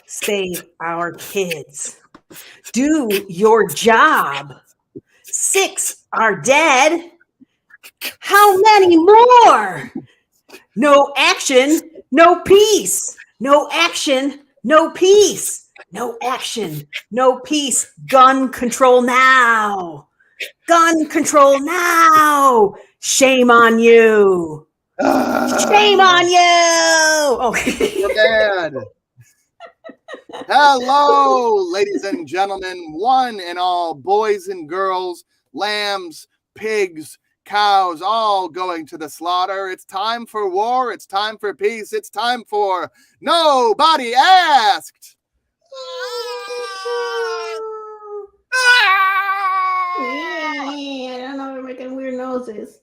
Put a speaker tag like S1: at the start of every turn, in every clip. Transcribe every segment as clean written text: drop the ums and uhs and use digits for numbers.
S1: Save our kids. Do your job. 6 are dead. How many more? No action, no peace. No action, no peace. No action, no peace. Gun control now. Gun control now. Shame on you. Shame on you. Oh,
S2: You're bad. Hello, ladies and gentlemen, one and all, boys and girls, lambs, pigs, cows, all going to the slaughter. It's time for war. It's time for peace. It's time for Nobody Asked.
S1: I don't know. We're making weird noises.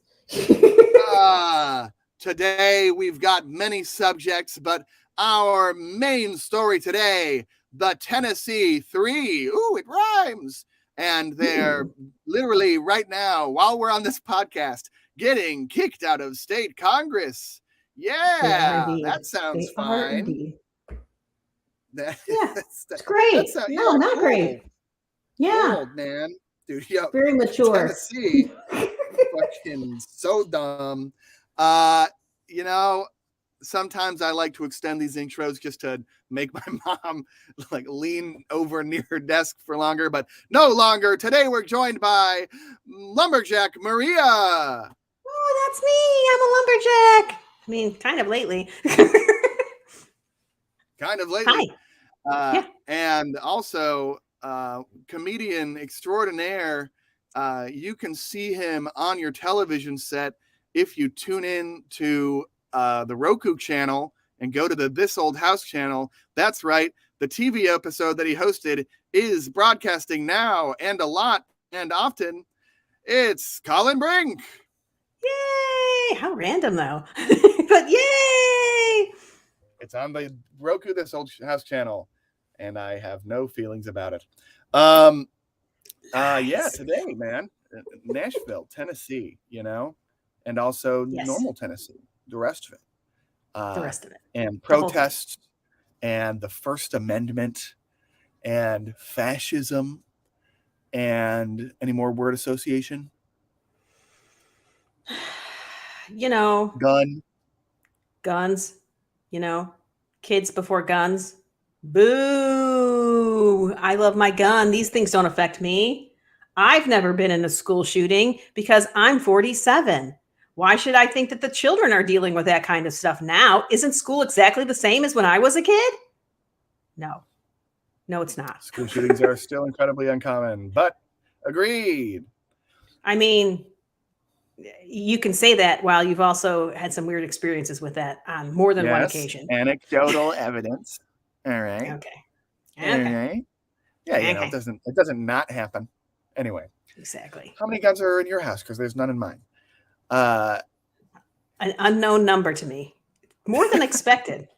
S2: Today we've got many subjects, but our main story today, the Tennessee Three. Ooh, it rhymes. And they're literally right now, while we're on this podcast, getting kicked out of state Congress. Yeah, that sounds fine.
S1: It's great. Not
S2: cool.
S1: great. Yeah.
S2: Old man. Dude, yo,
S1: very mature.
S2: Tennessee. Fucking so dumb. You know, sometimes I like to extend these intros just to make my mom like lean over near her desk for longer, but no longer. Today we're joined by Lumberjack Maria.
S1: Oh, that's me. I'm a lumberjack. I mean, kind of lately.
S2: Kind of lately.
S1: Hi.
S2: And also comedian extraordinaire. You can see him on your television set if you tune in to the Roku channel and go to the This Old House channel. That's right. The TV episode that he hosted is broadcasting now and a lot and often. It's Colin Brink.
S1: Yay! How random though. But yay!
S2: It's on the Roku This Old House channel, and I have no feelings about it. Yeah, today, man, Nashville, Tennessee, you know, and also normal Tennessee, the rest of it. And protests and the First Amendment and fascism and any more word association?
S1: You know, guns, you know, kids before guns. Boo! I love my gun. These things don't affect me. I've never been in a school shooting because I'm 47. Why should I think that the children are dealing with that kind of stuff now? Isn't school exactly the same as when I was a kid? No, it's not.
S2: School shootings are still incredibly uncommon, but agreed.
S1: I mean, you can say that while you've also had some weird experiences with that on more than one occasion.
S2: Anecdotal evidence. All right.
S1: Okay.
S2: All right. Yeah, you know, it doesn't not happen. Anyway.
S1: Exactly.
S2: How many guns are in your house? Because there's none in mine.
S1: An unknown number to me. More than expected.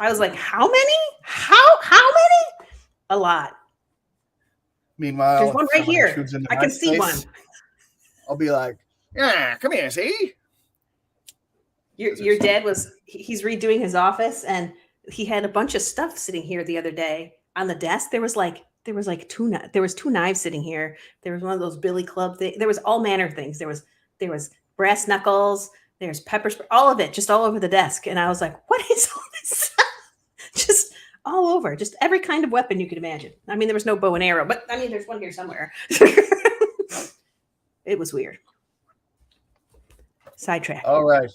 S1: I was like, how many? How many? A lot.
S2: Meanwhile,
S1: there's one right here. I can see one.
S2: I'll be like, yeah, come here, see?
S1: Your dad he's redoing his office, and he had a bunch of stuff sitting here the other day on the desk. There was two knives sitting here. There was one of those billy club things. There was all manner of things. There was brass knuckles. There's pepper spray, all of it, just all over the desk. And I was like, what is all this stuff? Just all over, just every kind of weapon you could imagine. I mean, there was no bow and arrow, but I mean, there's one here somewhere. It was weird. Sidetrack.
S2: All right.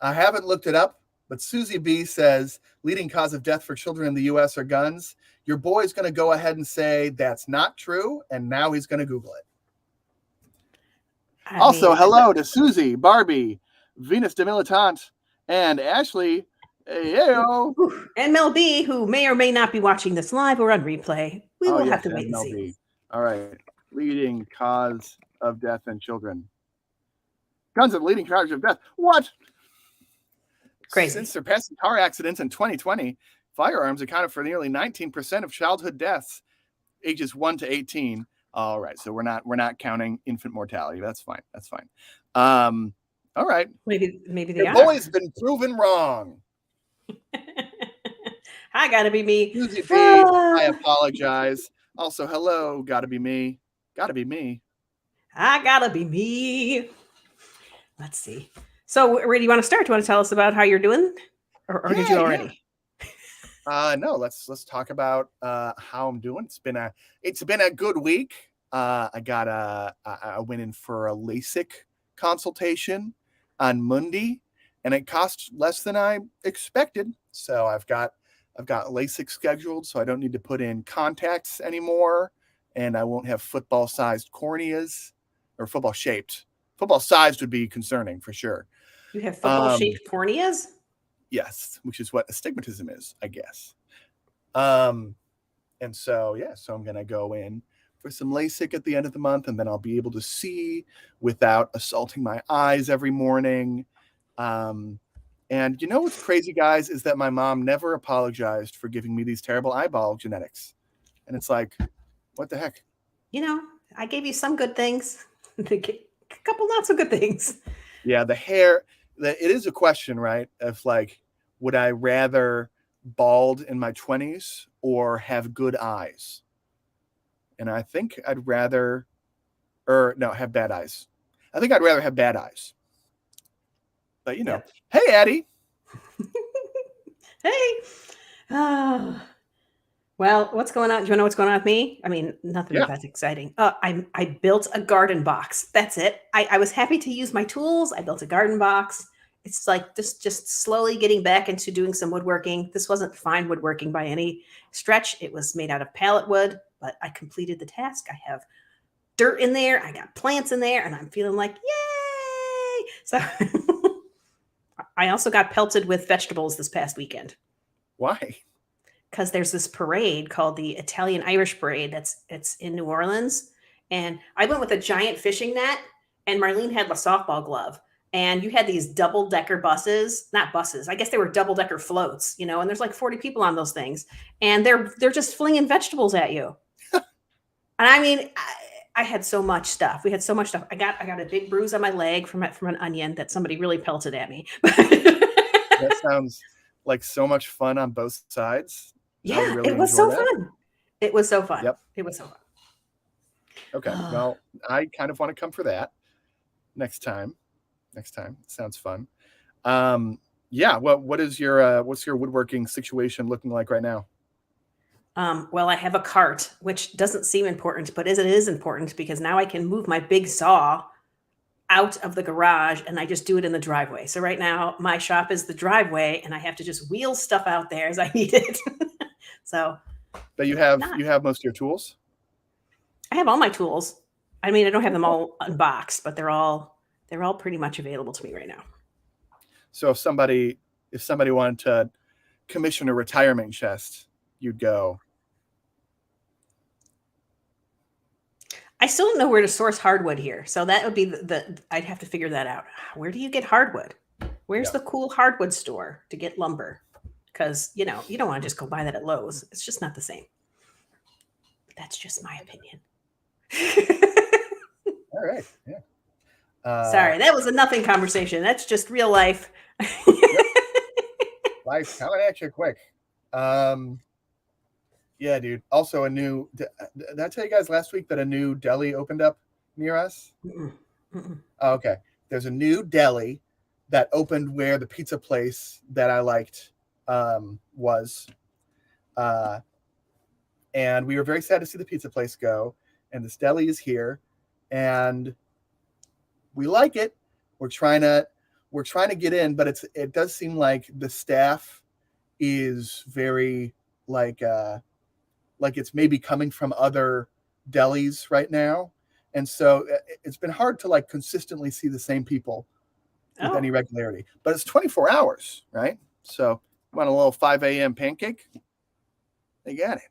S2: I haven't looked it up, but Susie B says leading cause of death for children in the U.S. are guns. Your boy's going to go ahead and say that's not true, and now he's going to Google it. Hello to Susie, Barbie, Venus de Militant, and Ashley. Heyo.
S1: And Mel B, who may or may not be watching this live or on replay. We will have to wait and see.
S2: All right. Leading cause of death in children. Guns are the leading cause of death. What?
S1: Crazy.
S2: Since surpassing car accidents in 2020, firearms accounted for nearly 19% of childhood deaths ages 1 to 18. All right. So we're not counting infant mortality. That's fine. All right.
S1: Maybe
S2: the boy's been proven wrong.
S1: I gotta be me.
S2: Susie B, I
S1: Ah,
S2: apologize. Also, hello, gotta be me. Gotta be me.
S1: I gotta be me. Let's see. So, where do you want to start? Do you want to tell us about how you're doing, or did
S2: Yeah,
S1: you
S2: yeah.
S1: already?
S2: No, let's talk about how I'm doing. It's been a good week. I went in for a LASIK consultation on Monday, and it cost less than I expected. So I've got LASIK scheduled, so I don't need to put in contacts anymore, and I won't have football sized corneas or football shaped. Football sized would be concerning for sure.
S1: You have football
S2: Um,
S1: shaped corneas?
S2: yes, which is what astigmatism is, I guess. Um, and so, yeah, so I'm going to go in for some LASIK at the end of the month, and then I'll be able to see without assaulting my eyes every morning. Um, and you know what's crazy, guys, is that my mom never apologized for giving me these terrible eyeball genetics. And it's like, what the heck?
S1: You know, I gave you some good things, a couple not so good things.
S2: Yeah, the hair, it is a question, right? Of like, would I rather bald in my 20s or have good eyes? And I think I'd rather, or no, have bad eyes. I think I'd rather have bad eyes. But
S1: Yep.
S2: hey, Addie.
S1: Hey. Ah. Well, what's going on? Do you know what's going on with me? I mean, nothing
S2: Yeah.
S1: that's exciting. I built a garden box. That's it. I was happy to use my tools. I built a garden box. It's like just slowly getting back into doing some woodworking. This wasn't fine woodworking by any stretch. It was made out of pallet wood, but I completed the task. I have dirt in there. I got plants in there, and I'm feeling like yay! So I also got pelted with vegetables this past weekend
S2: Why?
S1: because there's this parade called the Italian Irish Parade it's in New Orleans. And I went with a giant fishing net, and Marlene had a softball glove. And you had these double decker buses, not buses. I guess they were double decker floats, and there's like 40 people on those things, and they're just flinging vegetables at you. And I mean, I had so much stuff. We had so much stuff. I got a big bruise on my leg from an onion that somebody really pelted at me.
S2: That sounds like so much fun on both sides. I would
S1: Yeah,
S2: really
S1: it was
S2: enjoy
S1: so
S2: that.
S1: fun. It was so fun.
S2: Yep.
S1: It was so
S2: Okay.
S1: fun.
S2: Well, I kind of want to come for that next time. Next time. Sounds fun. Um, yeah. What's your woodworking situation looking like right now?
S1: Well, I have a cart, which doesn't seem important, but it is important because now I can move my big saw out of the garage and I just do it in the driveway. So right now, my shop is the driveway, and I have to just wheel stuff out there as I need it. So
S2: That
S1: not.
S2: you have most of your tools?
S1: I have all my tools. I mean, I don't have
S2: Oh,
S1: them
S2: cool.
S1: all unboxed, but they're all pretty much available to me right now.
S2: So if somebody wanted to commission a retirement chest, you'd go,
S1: I still don't know where to source hardwood here. So that would be the I'd have to figure that out. Where do you get hardwood? Where's
S2: yeah.
S1: the cool hardwood store to get lumber? Because, you don't want to just go buy that at Lowe's. It's just not the same. But that's just my opinion.
S2: All right. Yeah.
S1: Sorry, that was a nothing conversation. That's just real life.
S2: Yep. Life coming at you quick. Um, yeah, dude. Also, did I tell you guys last week that a new deli opened up near us?
S1: Mm-mm, mm-mm.
S2: Oh, okay. There's a new deli that opened where the pizza place that I liked was. Uh, and we were very sad to see the pizza place go. And this deli is here, and we like it. We're trying to get in, but it does seem like the staff is very like it's maybe coming from other delis right now, and so it's been hard to like consistently see the same people with
S1: Oh,
S2: any regularity. But it's 24 hours, right? So want a little 5 a.m. pancake? They got it.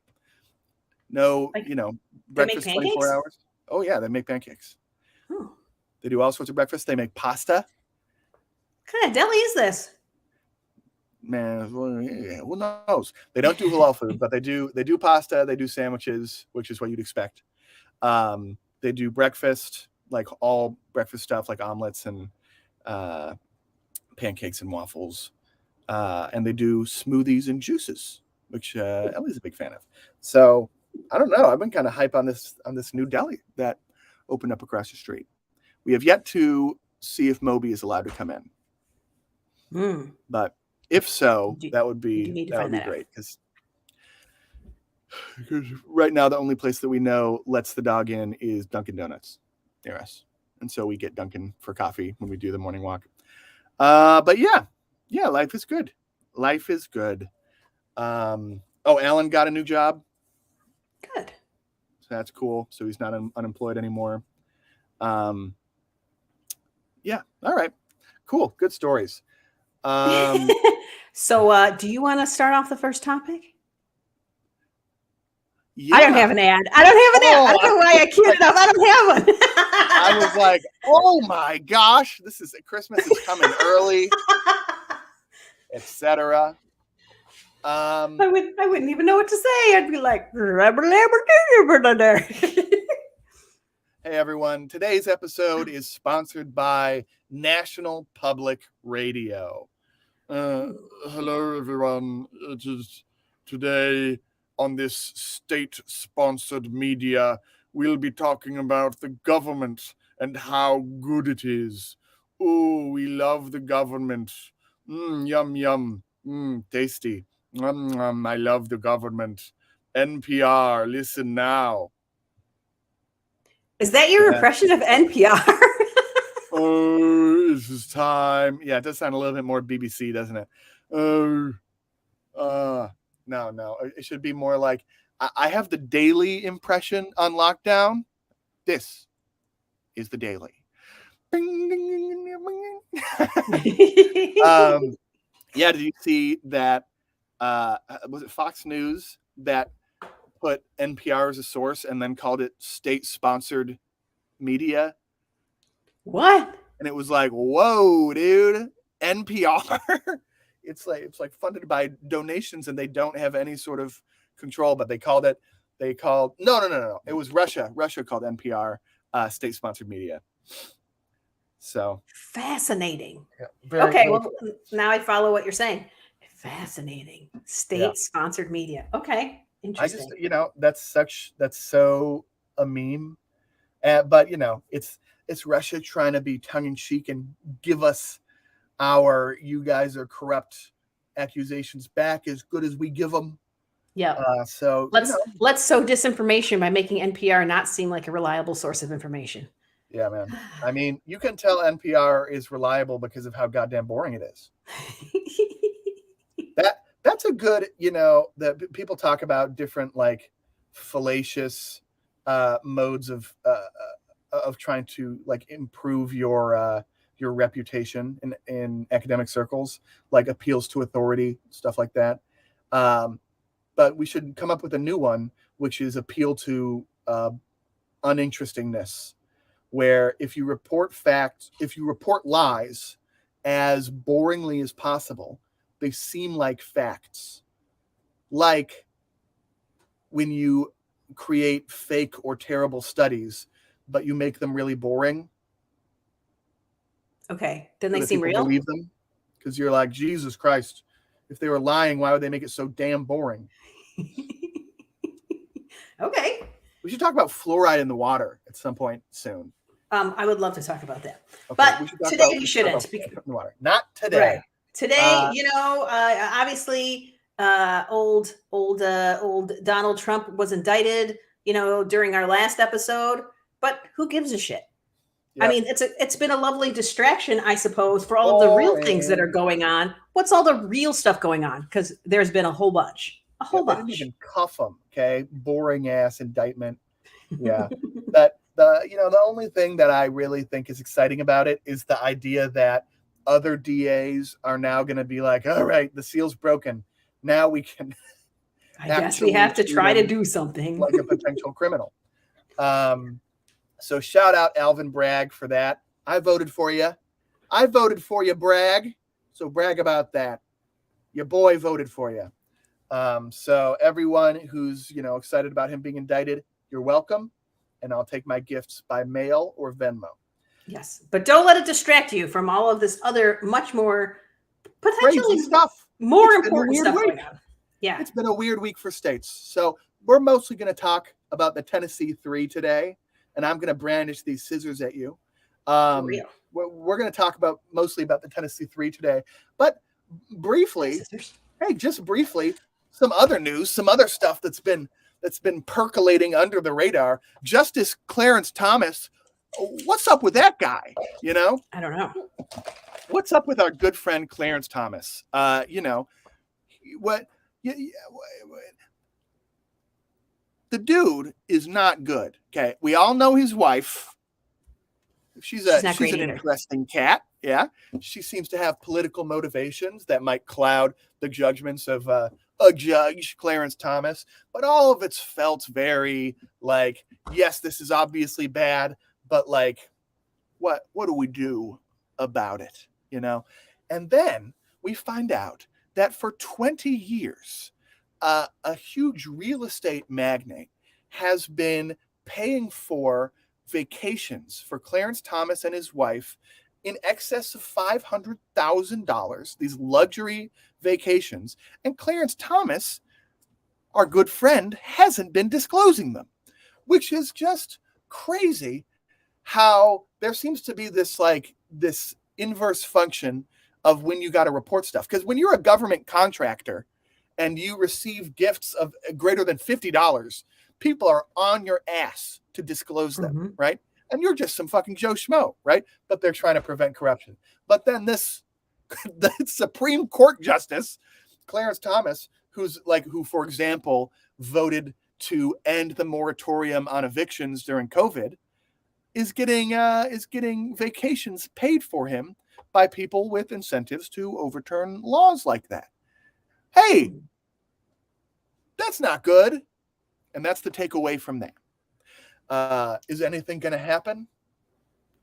S2: No,
S1: like they make
S2: breakfast 24
S1: pancakes?
S2: hours. Oh yeah, they make pancakes.
S1: Oh,
S2: They do all sorts of breakfast. They make pasta.
S1: what kind of deli is this?
S2: Man, who knows? They don't do halal food, but they do pasta. They do sandwiches, which is what you'd expect. They do breakfast, like all breakfast stuff, like omelets and uh, pancakes and waffles. and they do smoothies and juices, which Ellie's a big fan of. So I don't know. I've been kind of hype on this new deli that opened up across the street. We have yet to see if Moby is allowed to come in, but if so, that would be great because right now the only place that we know lets the dog in is Dunkin' Donuts near us, and so we get Dunkin' for coffee when we do the morning walk. But yeah, life is good. Life is good. Alan got a new job.
S1: Good.
S2: So that's cool. So he's not unemployed anymore. Yeah. All right. Cool. Good stories.
S1: So do you want to start off the first topic?
S2: Yeah.
S1: I don't have an ad. I don't know why I queued it up. I don't have one.
S2: I was like, oh my gosh, Christmas is coming early, etc.
S1: I wouldn't even know what to say. I'd be like,
S2: hey everyone, today's episode is sponsored by National Public Radio. Hello everyone. It is today on this state-sponsored media, we'll be talking about the government and how good it is. Oh, we love the government. Yum, yum. Tasty. I love the government. NPR, listen now.
S1: Is that your impression of NPR?
S2: Oh, this is time. Yeah, it does sound a little bit more BBC, doesn't it? No. It should be more like, I have the daily impression on lockdown. This is the daily. Yeah, did you see that? Was it Fox News that put NPR as a source and then called it state-sponsored media?
S1: What?
S2: And it was like, whoa, dude, NPR. It's like funded by donations and they don't have any sort of control, but they called no. It was Russia. Russia called NPR state-sponsored media. So
S1: fascinating.
S2: Yeah,
S1: okay, well now I follow what you're saying. Fascinating. State-sponsored media. Okay, interesting.
S2: I just, that's so a meme, but it's Russia trying to be tongue-in-cheek and give us you guys are corrupt accusations back as good as we give them.
S1: Yeah.
S2: So
S1: let's sow disinformation by making NPR not seem like a reliable source of information.
S2: Yeah, man. I mean, you can tell NPR is reliable because of how goddamn boring it is. That's a good, that people talk about different like fallacious modes of trying to like improve your reputation in academic circles, like appeals to authority, stuff like that. But we should come up with a new one, which is appeal to uninterestingness, where if you report lies as boringly as possible, they seem like facts. Like when you create fake or terrible studies, but you make them really boring.
S1: Okay, then they seem real.
S2: Believe them because you're like, Jesus Christ, if they were lying, why would they make it so damn boring?
S1: Okay.
S2: We should talk about fluoride in the water at some point soon.
S1: I would love to talk about that,
S2: okay,
S1: but today we shouldn't.
S2: Not today.
S1: Right. Today, obviously, old Donald Trump was indicted, during our last episode. But who gives a shit? Yep. I mean, it's been a lovely distraction, I suppose, for all of the real things that are going on. What's all the real stuff going on? Because there's been a whole bunch. They didn't
S2: even cuff them. Okay, boring ass indictment. Yeah, the only thing that I really think is exciting about it is the idea that other DAs are now going to be like, all right, the seal's broken. Now we can.
S1: I guess we have to try to do something
S2: like a potential criminal. So shout out Alvin Bragg for that. I voted for you. Bragg. So brag about that. Your boy voted for you. So everyone who's, excited about him being indicted, you're welcome. And I'll take my gifts by mail or Venmo.
S1: Yes. But don't let it distract you from all of this other much more Potentially
S2: crazy stuff.
S1: more
S2: It's been a
S1: important
S2: weird
S1: stuff
S2: week.
S1: going on. Yeah.
S2: It's been a weird week for states. So we're mostly going to talk about the Tennessee 3 today, and I'm going to brandish these scissors at you.
S1: For real.
S2: We're going to talk about mostly about the Tennessee 3 today, but briefly, hey, just briefly, some other news, some other stuff that's been percolating under the radar. Justice Clarence Thomas, what's up with that guy? You know,
S1: I don't know.
S2: what's up with our good friend Clarence Thomas? You know, what? The dude is not good. Okay, we all know his wife. She's an interesting cat. Yeah, she seems to have political motivations that might cloud the judgments of a judge, Clarence Thomas. But all of it's felt very like, yes, this is obviously bad, but like, what do we do about it? You know, and then we find out that for 20 years, a huge real estate magnate has been paying for vacations for Clarence Thomas and his wife in excess of $500,000, these luxury vacations. And Clarence Thomas, our good friend, hasn't been disclosing them, which is just crazy how there seems to be this inverse function of when you got to report stuff. Because when you're a government contractor and you receive gifts of greater than $50, people are on your ass to disclose them, right? And you're just some fucking Joe Schmo, right? But they're trying to prevent corruption. But then the Supreme Court Justice, Clarence Thomas, who, for example, voted to end the moratorium on evictions during COVID, is getting vacations paid for him by people with incentives to overturn laws like that. Hey, that's not good. And that's the takeaway from that. Is anything going to happen?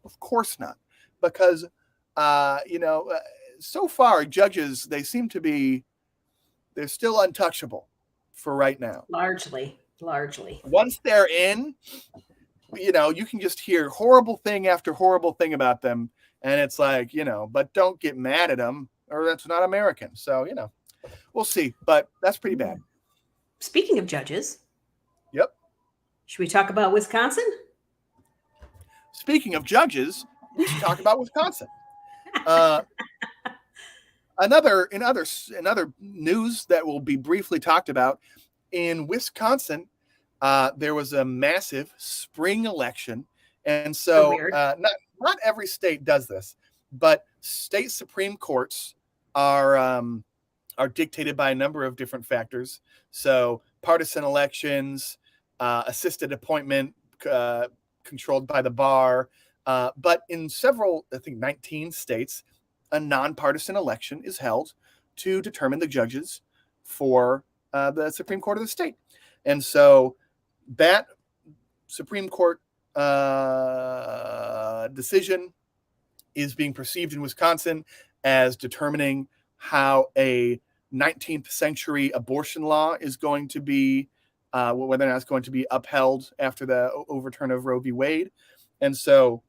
S2: Of course not. Because, so far, judges, they seem to be, they're still untouchable for right now.
S1: Largely.
S2: Once they're in, you can just hear horrible thing after horrible thing about them. And it's like, but don't get mad at them or that's not American. So, we'll see. But that's pretty bad.
S1: Speaking of judges.
S2: Yep.
S1: Should we talk about Wisconsin?
S2: Speaking of judges, we should talk about Wisconsin. Another news that will be briefly talked about in Wisconsin, there was a massive spring election, and so not every state does this, but state Supreme Courts are dictated by a number of different factors. So partisan elections, assisted appointment controlled by the bar, but in several, I think 19 states, a nonpartisan election is held to determine the judges for the Supreme Court of the state. And so that Supreme Court decision is being perceived in Wisconsin as determining how a 19th century abortion law is going to be, whether or not it's going to be upheld after the overturn of Roe v. Wade. And so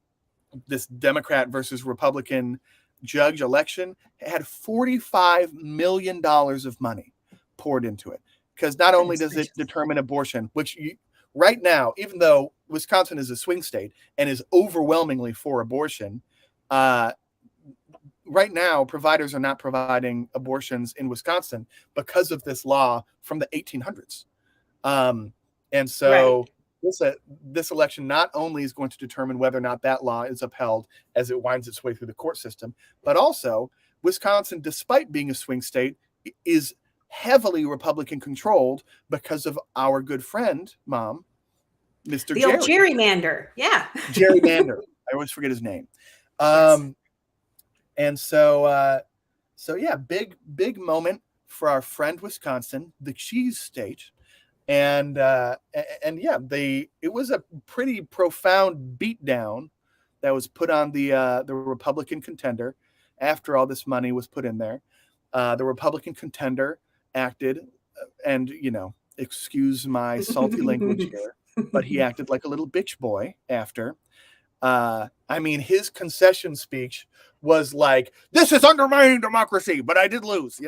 S2: this Democrat versus Republican judge election had $45 million of money poured into it. Because not only does it determine abortion, which right now, even though Wisconsin is a swing state and is overwhelmingly for abortion, right now, providers are not providing abortions in Wisconsin because of this law from the 1800s. And so this election not only is going to determine whether or not that law is upheld as it winds its way through the court system, but also Wisconsin, despite being a swing state, is heavily Republican controlled because of our good friend, Mom, Mr.
S1: The old gerrymander. Yeah.
S2: Gerrymander. I always forget his name. Yes. And so yeah, big moment for our friend Wisconsin, the cheese state. And yeah, it was a pretty profound beatdown that was put on the Republican contender after all this money was put in there. The Republican contender acted, and excuse my salty language here, but he acted like a little bitch boy after, I mean, his concession speech was like, "This is undermining democracy," but I did lose,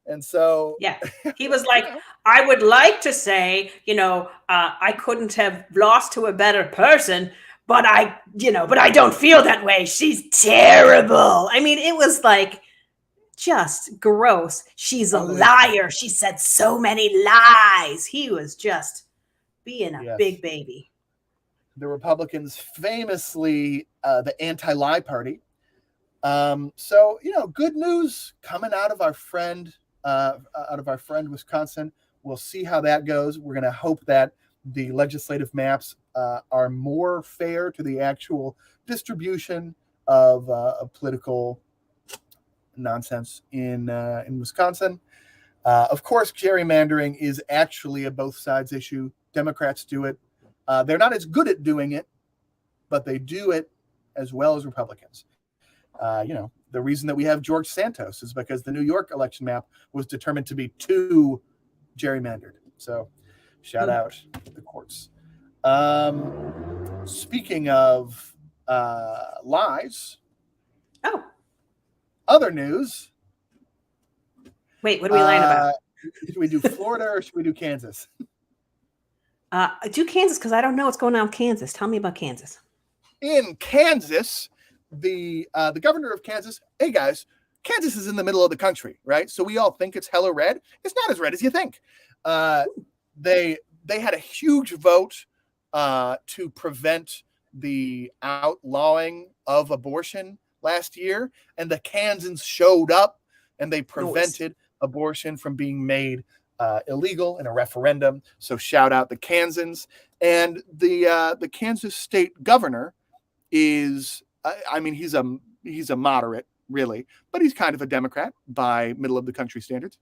S2: and so
S1: Yeah. He was like, I would like to say, I couldn't have lost to a better person, but I don't feel that way. She's terrible. I mean, it was like just gross. She's a liar. She said so many lies. He was just being a big baby.
S2: The Republicans famously the anti-lie party. So good news coming out of our friend Wisconsin. We'll see how that goes. We're going to hope that the legislative maps are more fair to the actual distribution of political nonsense in Wisconsin. Of course, gerrymandering is actually a both sides issue. Democrats do it. They're not as good at doing it, but they do it as well as Republicans. The reason that we have George Santos is because the New York election map was determined to be too gerrymandered. So shout out to the courts. Speaking of lies.
S1: Oh.
S2: Other news.
S1: Wait, what are we lying about?
S2: Should we do Florida or should we do Kansas?
S1: Do Kansas, because I don't know what's going on with Kansas. Tell me about Kansas.
S2: In Kansas, the governor of Kansas, hey guys, Kansas is in the middle of the country, right? So we all think it's hella red. It's not as red as you think. They had a huge vote to prevent the outlawing of abortion last year, and the Kansans showed up and they prevented abortion from being made illegal in a referendum. So shout out the Kansans. And the Kansas state governor is, he's a moderate, really, but he's kind of a Democrat by middle of the country standards.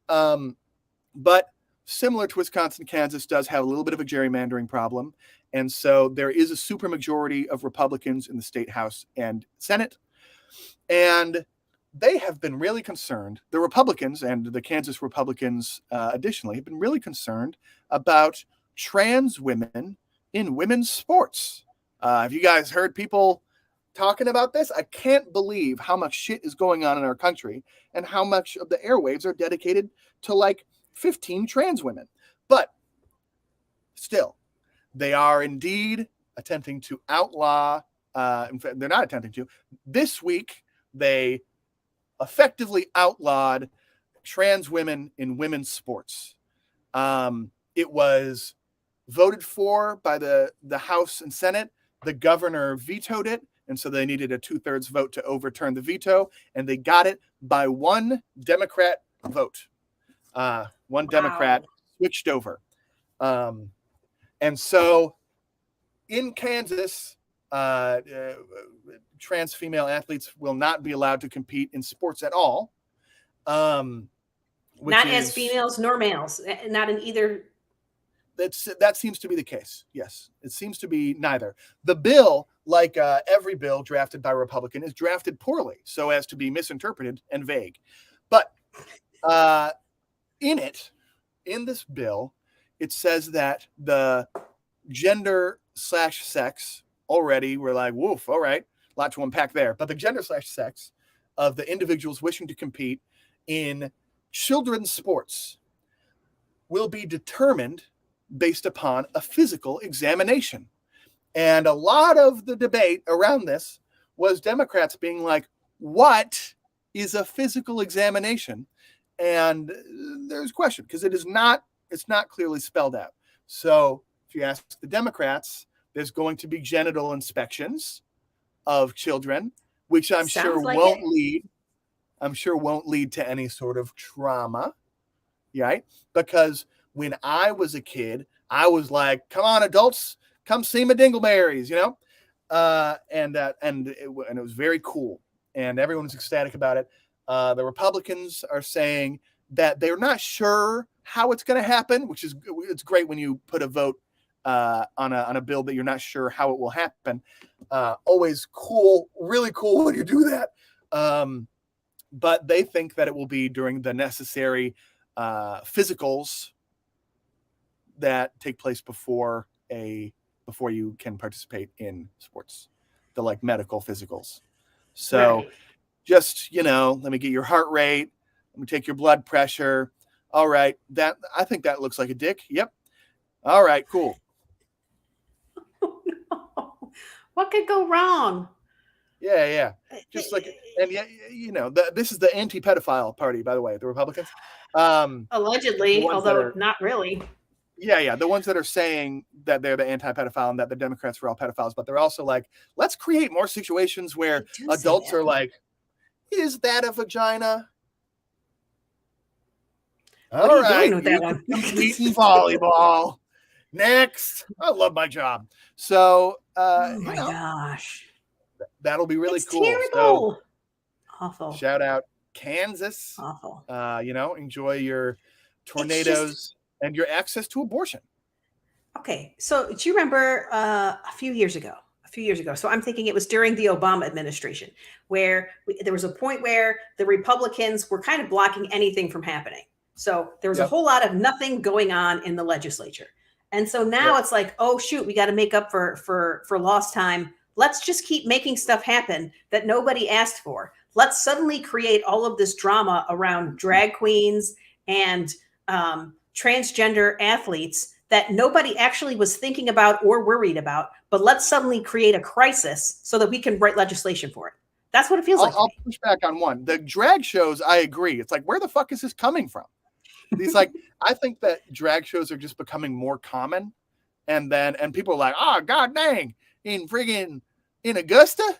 S2: But similar to Wisconsin, Kansas does have a little bit of a gerrymandering problem. And so there is a supermajority of Republicans in the state House and Senate. And they have been really concerned, the Republicans and the Kansas Republicans additionally, have been really concerned about trans women in women's sports. Have you guys heard people talking about this? I can't believe how much shit is going on in our country and how much of the airwaves are dedicated to like 15 trans women. But still, they are indeed attempting to outlaw. In fact, they're not attempting to. This week, they effectively outlawed trans women in women's sports. It was voted for by the House and Senate. The governor vetoed it, and so they needed a 2/3 vote to overturn the veto, and they got it by one Democrat vote. One Democrat switched over. And so in Kansas, trans female athletes will not be allowed to compete in sports at all.
S3: Not as females nor males, not in either.
S2: That seems to be the case. Yes, it seems to be neither. The bill, like every bill drafted by a Republican, is drafted poorly so as to be misinterpreted and vague. But in this bill, it says that the gender/sex, already we're like, woof, all right, a lot to unpack there. But the gender/sex of the individuals wishing to compete in children's sports will be determined based upon a physical examination. And a lot of the debate around this was Democrats being like, what is a physical examination? And there's a question because it's not clearly spelled out. So if you ask the Democrats, there's going to be genital inspections of children, which I'm sure won't lead to any sort of trauma, right? Because when I was a kid, I was like, come on, adults, come see my dingleberries, and it was very cool. And everyone was ecstatic about it. The Republicans are saying that they're not sure how it's going to happen, which is, it's great when you put a vote on a bill that you're not sure how it will happen. Always cool, really cool when you do that. But they think that it will be during the necessary physicals that take place before you can participate in sports. the like medical physicals. So
S1: Right.
S2: just, let me get your heart rate. Let me take your blood pressure. All right. I think that looks like a dick. Yep. All right, cool.
S1: What could go wrong?
S2: Yeah. Just like, and yeah, this is the anti-pedophile party, by the way, the Republicans.
S1: Allegedly,
S2: the ones that
S1: although
S2: are-
S1: not really.
S2: Yeah. The ones that are saying that they're the anti-pedophile and that the Democrats are all pedophiles, but they're also like, let's create more situations where
S1: They do say
S2: adults
S1: that.
S2: are like, is that a vagina?
S1: What are you doing with that one?
S2: Compete in volleyball. Next. I love my job. So,
S1: Oh my gosh.
S2: that'll be really
S1: It's
S2: cool.
S1: terrible. Awful.
S2: So, shout out Kansas.
S1: Awful.
S2: Enjoy your tornadoes and your access to abortion.
S1: Okay. So do you remember a few years ago? So I'm thinking it was during the Obama administration where there was a point where the Republicans were kind of blocking anything from happening. So there was a whole lot of nothing going on in the legislature. And so now it's like, oh shoot, we got to make up for lost time. Let's just keep making stuff happen that nobody asked for. Let's suddenly create all of this drama around drag queens and transgender athletes that nobody actually was thinking about or worried about. But let's suddenly create a crisis so that we can write legislation for it. That's what it feels like.
S2: I'll push back on one. The drag shows, I agree. It's like, where the fuck is this coming from? These I think that drag shows are just becoming more common, and people are like, oh god dang, in Augusta,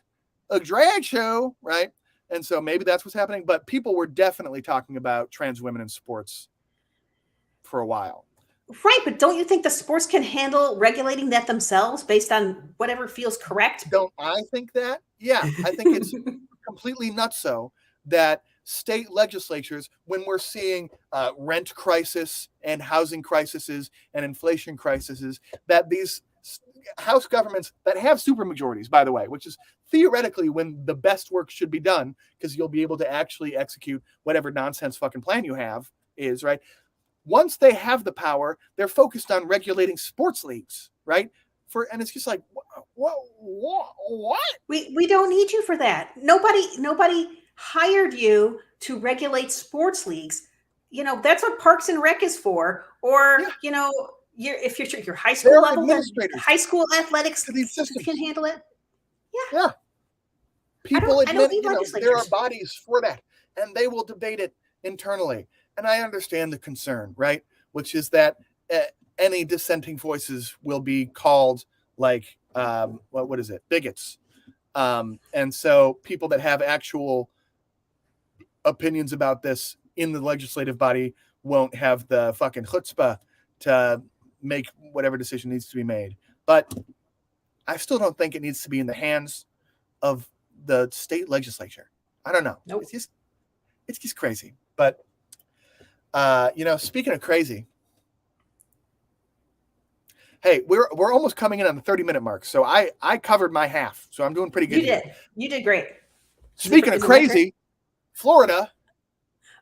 S2: a drag show, right? And so maybe that's what's happening. But people were definitely talking about trans women in sports for a while.
S1: Right, but don't you think the sports can handle regulating that themselves based on whatever feels correct?
S2: Don't I think that? Yeah, I think it's completely nutso that state legislatures, when we're seeing rent crisis and housing crises and inflation crises, that these House governments that have supermajorities, by the way, which is theoretically when the best work should be done, because you'll be able to actually execute whatever nonsense fucking plan you have is, right? Once they have the power, they're focused on regulating sports leagues, right? And it's just like, what?
S1: We don't need you for that. Nobody hired you to regulate sports leagues. That's what Parks and Rec is for. Or if your high school level, high school athletics can handle it.
S2: Yeah. People admit there are
S1: legislatures.
S2: bodies for that, and they will debate it internally. And I understand the concern, right? Which is that any dissenting voices will be called like, what is it? Bigots. And so people that have actual opinions about this in the legislative body won't have the fucking chutzpah to make whatever decision needs to be made. But I still don't think it needs to be in the hands of the state legislature. I don't know.
S1: Nope.
S2: It's just crazy. But speaking of crazy, hey, we're almost coming in on the 30-minute mark. So I covered my half. So I'm doing pretty good.
S1: You did great.
S2: Speaking of crazy, Florida.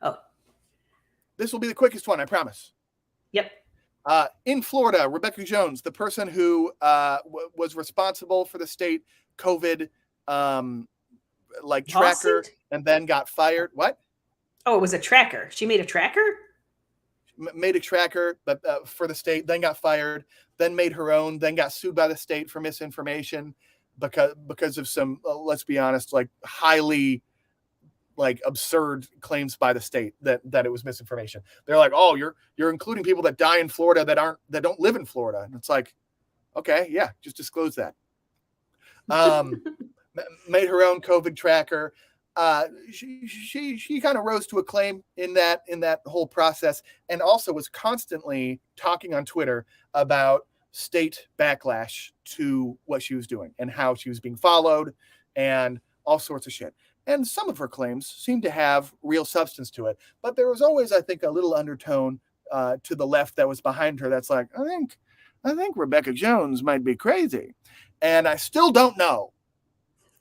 S1: Oh.
S2: This will be the quickest one, I promise.
S1: Yep.
S2: In Florida, Rebecca Jones, the person who was responsible for the state COVID tracker and then got fired. What?
S1: Oh, it was a tracker. She made a tracker?
S2: Made a tracker, but for the state, then got fired, then made her own, then got sued by the state for misinformation because of some, let's be honest, highly absurd claims by the state that it was misinformation. They're like, oh, you're including people that die in Florida that don't live in Florida. And it's like, okay, yeah, just disclose that. Made her own COVID tracker. She kind of rose to acclaim in that whole process, and also was constantly talking on Twitter about state backlash to what she was doing and how she was being followed and all sorts of shit. And some of her claims seemed to have real substance to it, but there was always, I think, a little undertone to the left that was behind her. That's like, I think Rebecca Jones might be crazy, and I still don't know.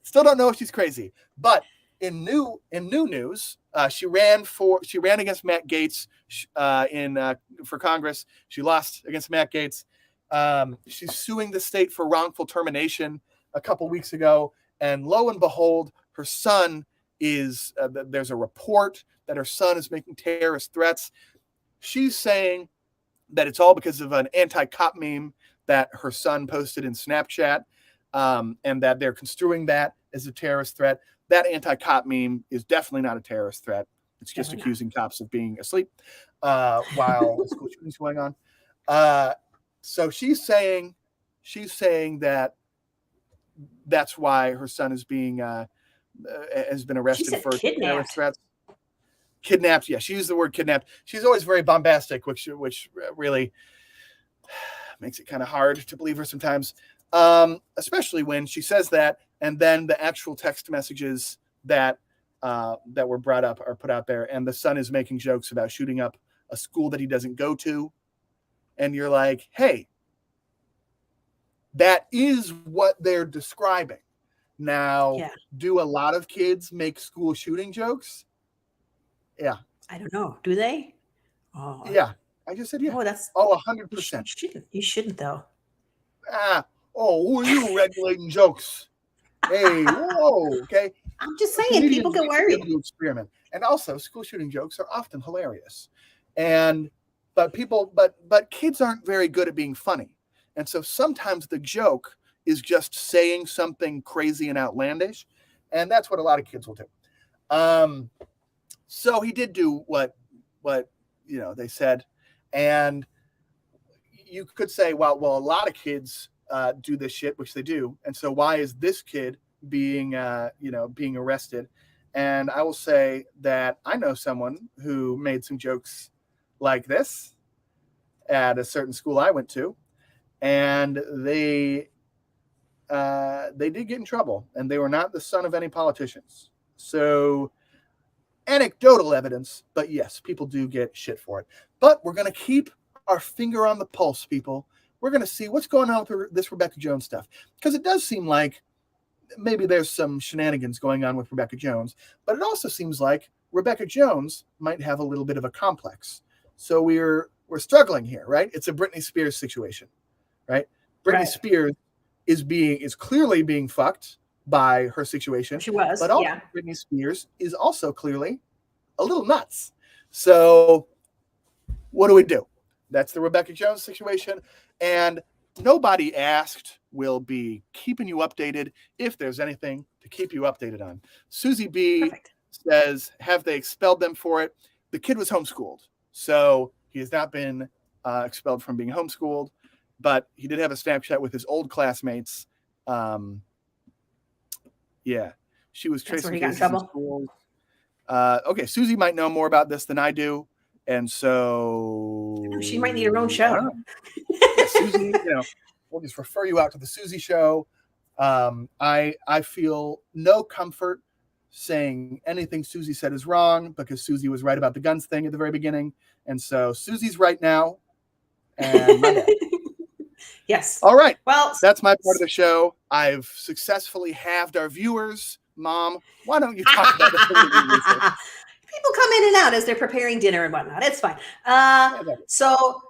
S2: Still don't know if she's crazy. But in new news, she ran against Matt Gaetz for Congress. She lost against Matt Gaetz. She's suing the state for wrongful termination a couple weeks ago, And lo and behold, her son is, there's a report that her son is making terrorist threats. She's saying that it's all because of an anti-cop meme that her son posted in Snapchat, and that they're construing that as a terrorist threat. That anti-cop meme is definitely not a terrorist threat. It's just accusing cops of being asleep while the school shooting's going on. So she's saying that that's why her son is being has been arrested for terrorist threats. Kidnapped. Yeah, she used the word kidnapped. She's always very bombastic, which really makes it kind of hard to believe her sometimes, especially when she says that, and then the actual text messages that were brought up are put out there, and the son is making jokes about shooting up a school that he doesn't go to, and you're like, hey, that is what they're describing. Now, do a lot of kids make school shooting jokes? Yeah.
S1: I don't know. Do they? Oh.
S2: Yeah. I just said yeah.
S1: Oh, that's
S2: 100%.
S1: You shouldn't though.
S2: Who are you regulating jokes? Hey, whoa, okay.
S1: I'm just saying, people get worried.
S2: Experiment. And also, school shooting jokes are often hilarious. But kids aren't very good at being funny. And so sometimes the joke is just saying something crazy and outlandish. And that's what a lot of kids will do. So he did do what they said. And you could say, well, a lot of kids do this shit, which they do. And so why is this kid being arrested? And I will say that I know someone who made some jokes like this at a certain school I went to, and they did get in trouble, and they were not the son of any politicians. So anecdotal evidence, but yes, people do get shit for it. But we're going to keep our finger on the pulse, people. We're going to see what's going on with this Rebecca Jones stuff, because it does seem like maybe there's some shenanigans going on with Rebecca Jones, but it also seems like Rebecca Jones might have a little bit of a complex. So we're struggling here, right? It's a Britney Spears situation, right? Britney Spears is clearly being fucked by her situation.
S1: She was,
S2: but also Britney Spears is also clearly a little nuts. So what do we do? That's the Rebecca Jones situation. And Nobody Asked will be keeping you updated if there's anything to keep you updated on. Susie B says, have they expelled them for it? The kid was homeschooled, so he has not been expelled from being homeschooled, but he did have a Snapchat with his old classmates. She was tracing cases in schools. Okay, Susie might know more about this than I do, and so
S1: she might need her own show.
S2: Susie, we'll just refer you out to the Susie show. I feel no comfort saying anything Susie said is wrong, because Susie was right about the guns thing at the very beginning, and so Susie's right now. And my bad.
S1: Yes.
S2: All right.
S1: Well,
S2: that's my part of the show. I've successfully halved our viewers. Mom, why don't you talk about the
S1: people come in and out as they're preparing dinner and whatnot. It's fine. So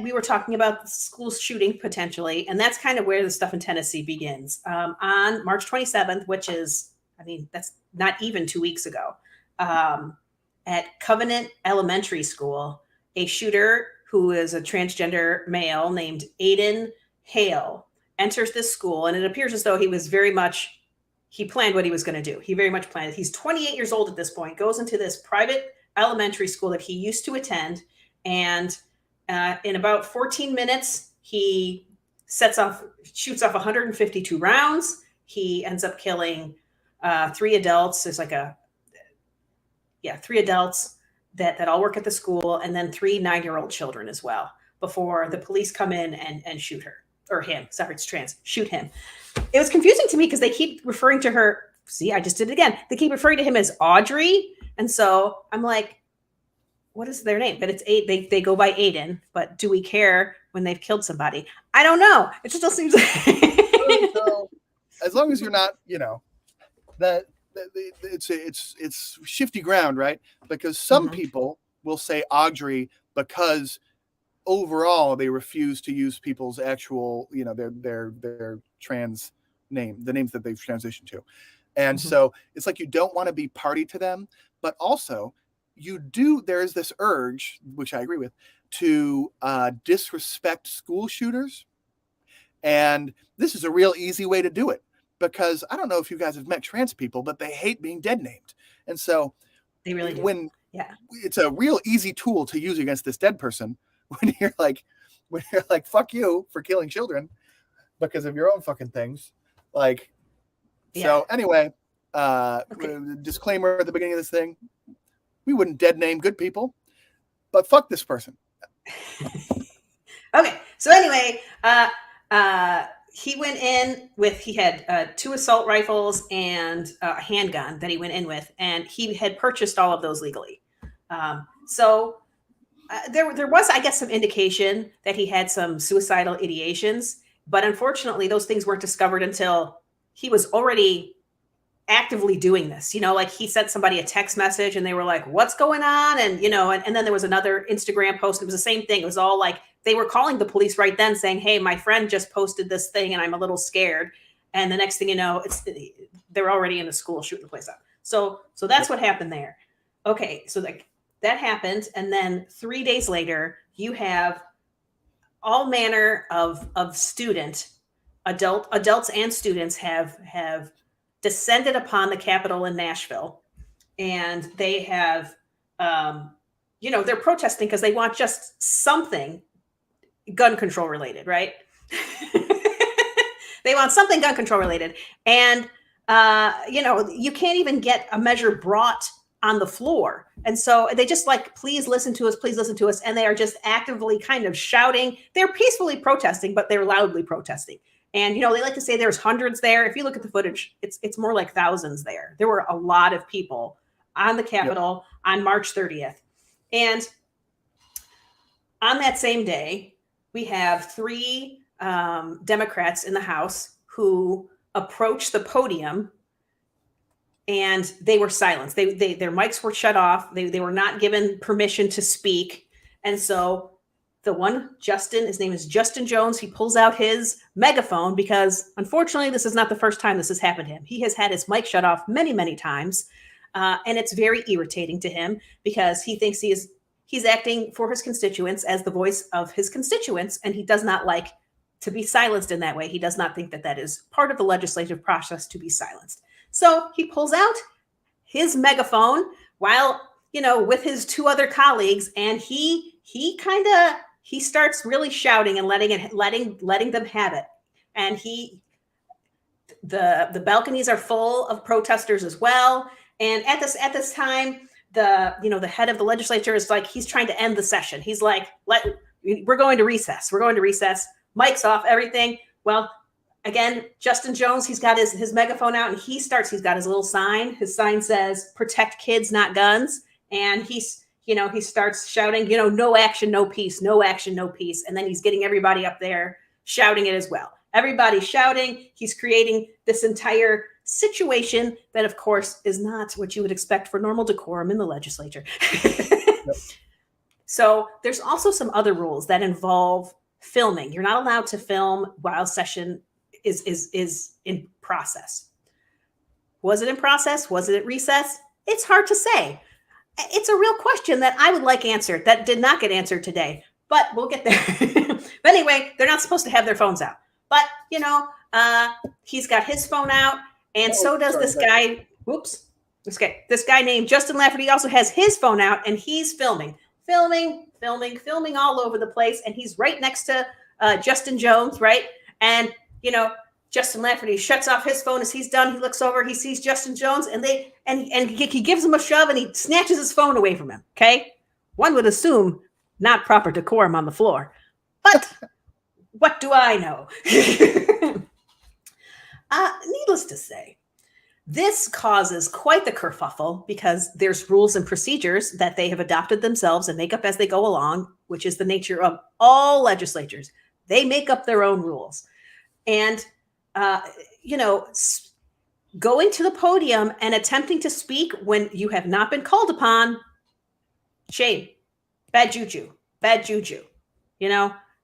S1: we were talking about the school shooting potentially, and that's kind of where the stuff in Tennessee begins. On March 27th, which is, that's not even 2 weeks ago, at Covenant Elementary School, a shooter who is a transgender male named Aiden Hale enters this school, and it appears as though he planned what he was going to do. He very much planned it. He's 28 years old at this point, goes into this private elementary school that he used to attend, and in about 14 minutes, he shoots off 152 rounds. He ends up killing 3 adults. There's 3 adults that all work at the school, and then 3 9-year-old children as well, before the police come in and shoot her. Or him. Sorry, it's trans. Shoot him. It was confusing to me because they keep referring to her. See, I just did it again. They keep referring to him as Audrey. And so I'm like, what is their name? But it's they go by Aiden. But do we care when they've killed somebody? I don't know. It just seems like
S2: so, as long as you're not, that it's shifty ground, right? Because some people will say Audrey because overall they refuse to use people's actual, their trans the names that they've transitioned to. And
S1: Mhm.
S2: so it's like you don't want to be party to them, but also there's this urge, which I agree with, to disrespect school shooters. And this is a real easy way to do it, because I don't know if you guys have met trans people, but they hate being dead named. And so
S1: They really do.
S2: when
S1: Yeah.
S2: it's a real easy tool to use against this dead person, when you're like, fuck you for killing children because of your own fucking things. Like, so anyway, disclaimer at the beginning of this thing, we wouldn't dead name good people, but fuck this person.
S1: Okay. So anyway, he went in with, he had 2 assault rifles and a handgun that he went in with, and he had purchased all of those legally. So there was, I guess, some indication that he had some suicidal ideations, but unfortunately those things weren't discovered until he was already actively doing this. Like he sent somebody a text message and they were like, what's going on? And, and then there was another Instagram post. It was the same thing. It was all like, they were calling the police right then saying, hey, my friend just posted this thing and I'm a little scared. And the next thing you know, they're already in the school shooting the place up. So that's what happened there. Okay. So that happened. And then 3 days later, you have all manner of adults and students have descended upon the Capitol in Nashville. And they have, they're protesting because they want just something gun control related, right? They want something gun control related. And, you can't even get a measure brought on the floor. And so they just like, please listen to us, please listen to us. And they are just actively kind of shouting. They're peacefully protesting, but they're loudly protesting. And, they like to say there's hundreds there. If you look at the footage, it's more like thousands there. There were a lot of people on the Capitol on March 30th. And on that same day, we have 3 Democrats in the House who approached the podium and they were silenced. Their mics were shut off. They were not given permission to speak. And so the one, his name is Justin Jones. He pulls out his megaphone because unfortunately, this is not the first time this has happened to him. He has had his mic shut off many, many times. And it's very irritating to him because he thinks he's acting for his constituents as the voice of his constituents. And he does not like to be silenced in that way. He does not think that is part of the legislative process to be silenced. So he pulls out his megaphone while, with his 2 other colleagues, and he starts really shouting and letting them have it. And the balconies are full of protesters as well. And at this time, the head of the legislature is like, he's trying to end the session. He's like, we're going to recess. We're going to recess. Mics off, everything. Well, again, Justin Jones, he's got his megaphone out and he's got his little sign. His sign says, protect kids, not guns. And he starts shouting, no action, no peace, no action, no peace. And then he's getting everybody up there shouting it as well. Everybody's shouting. He's creating this entire situation that, of course, is not what you would expect for normal decorum in the legislature. Yep. So there's also some other rules that involve filming. You're not allowed to film while session is in process. Was it in process? Was it at recess? It's hard to say. It's a real question that I would like answered that did not get answered today, but we'll get there. But anyway, they're not supposed to have their phones out. But, he's got his phone out, and so does this guy. Whoops. Okay. This guy named Justin Lafferty also has his phone out, and he's filming all over the place. And he's right next to Justin Jones, right? And, Justin Lafferty shuts off his phone as he's done. He looks over, he sees Justin Jones, and he gives him a shove and he snatches his phone away from him. Okay. One would assume not proper decorum on the floor, but what do I know? Needless to say, this causes quite the kerfuffle because there's rules and procedures that they have adopted themselves and make up as they go along, which is the nature of all legislatures. They make up their own rules. And, going to the podium and attempting to speak when you have not been called upon, shame, bad juju.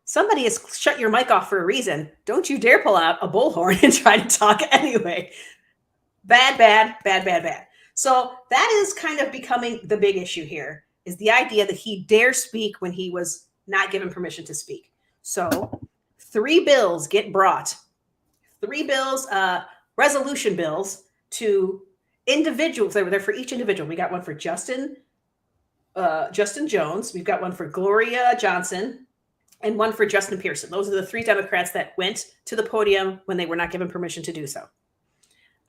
S1: somebody has shut your mic off for a reason. Don't you dare pull out a bullhorn and try to talk anyway. Bad, bad, bad, bad, bad. So that is kind of becoming the big issue here, is the idea that he dares speak when he was not given permission to speak. So 3 bills get brought. 3 bills, resolution bills to individuals. They're for each individual. We got one for Justin Jones. We've got one for Gloria Johnson and one for Justin Pearson. Those are the 3 Democrats that went to the podium when they were not given permission to do so.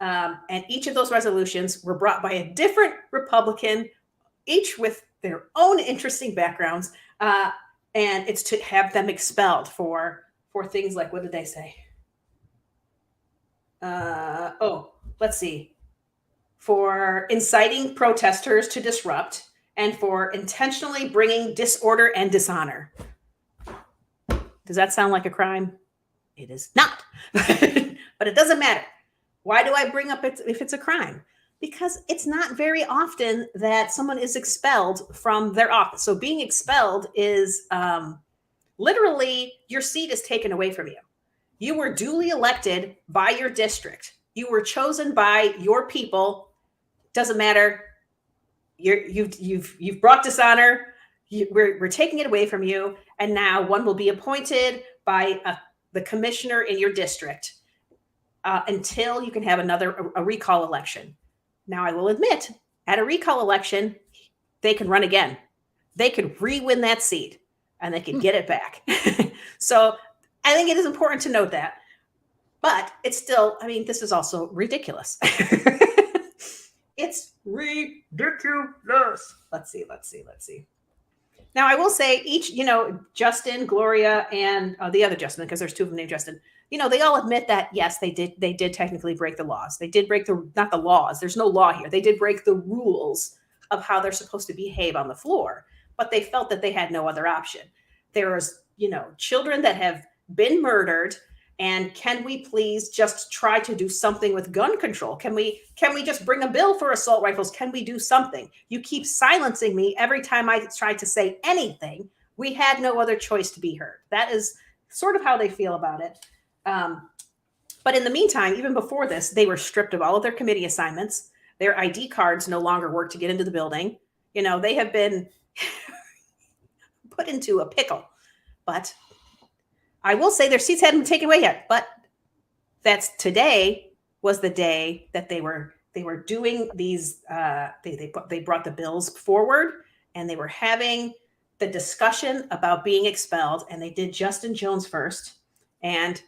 S1: And each of those resolutions were brought by a different Republican, each with their own interesting backgrounds. And it's to have them expelled for things like, what did they say? Let's see. For inciting protesters to disrupt and for intentionally bringing disorder and dishonor. Does that sound like a crime? It is not. But it doesn't matter. Why do I bring up it if it's a crime? Because it's not very often that someone is expelled from their office. So being expelled is literally your seat is taken away from you. You were duly elected by your district. You were chosen by your people. Doesn't matter. You've brought dishonor. We're taking it away from you, and now one will be appointed by the commissioner in your district until you can have a recall election. Now, I will admit, at a recall election, they can run again. They could re-win that seat, and they can get it back. So I think it is important to note that. But it's still, I mean, this is also ridiculous. It's ridiculous. Let's see. Now, I will say each, Justin, Gloria, and the other Justin, because there's 2 of them named Justin, they all admit that, yes, they did technically break the laws. They did break not the laws. There's no law here. They did break the rules of how they're supposed to behave on the floor, but they felt that they had no other option. There was, children that have been murdered. And can we please just try to do something with gun control? Can we just bring a bill for assault rifles? Can we do something? You keep silencing me every time I try to say anything. We had no other choice to be heard. That is sort of how they feel about it. But in the meantime, even before this, they were stripped of all of their committee assignments. Their ID cards no longer work to get into the building. They have been put into a pickle. But I will say their seats hadn't been taken away yet, but today was the day that they were doing these. They brought the bills forward, and they were having the discussion about being expelled. And they did Justin Jones first, and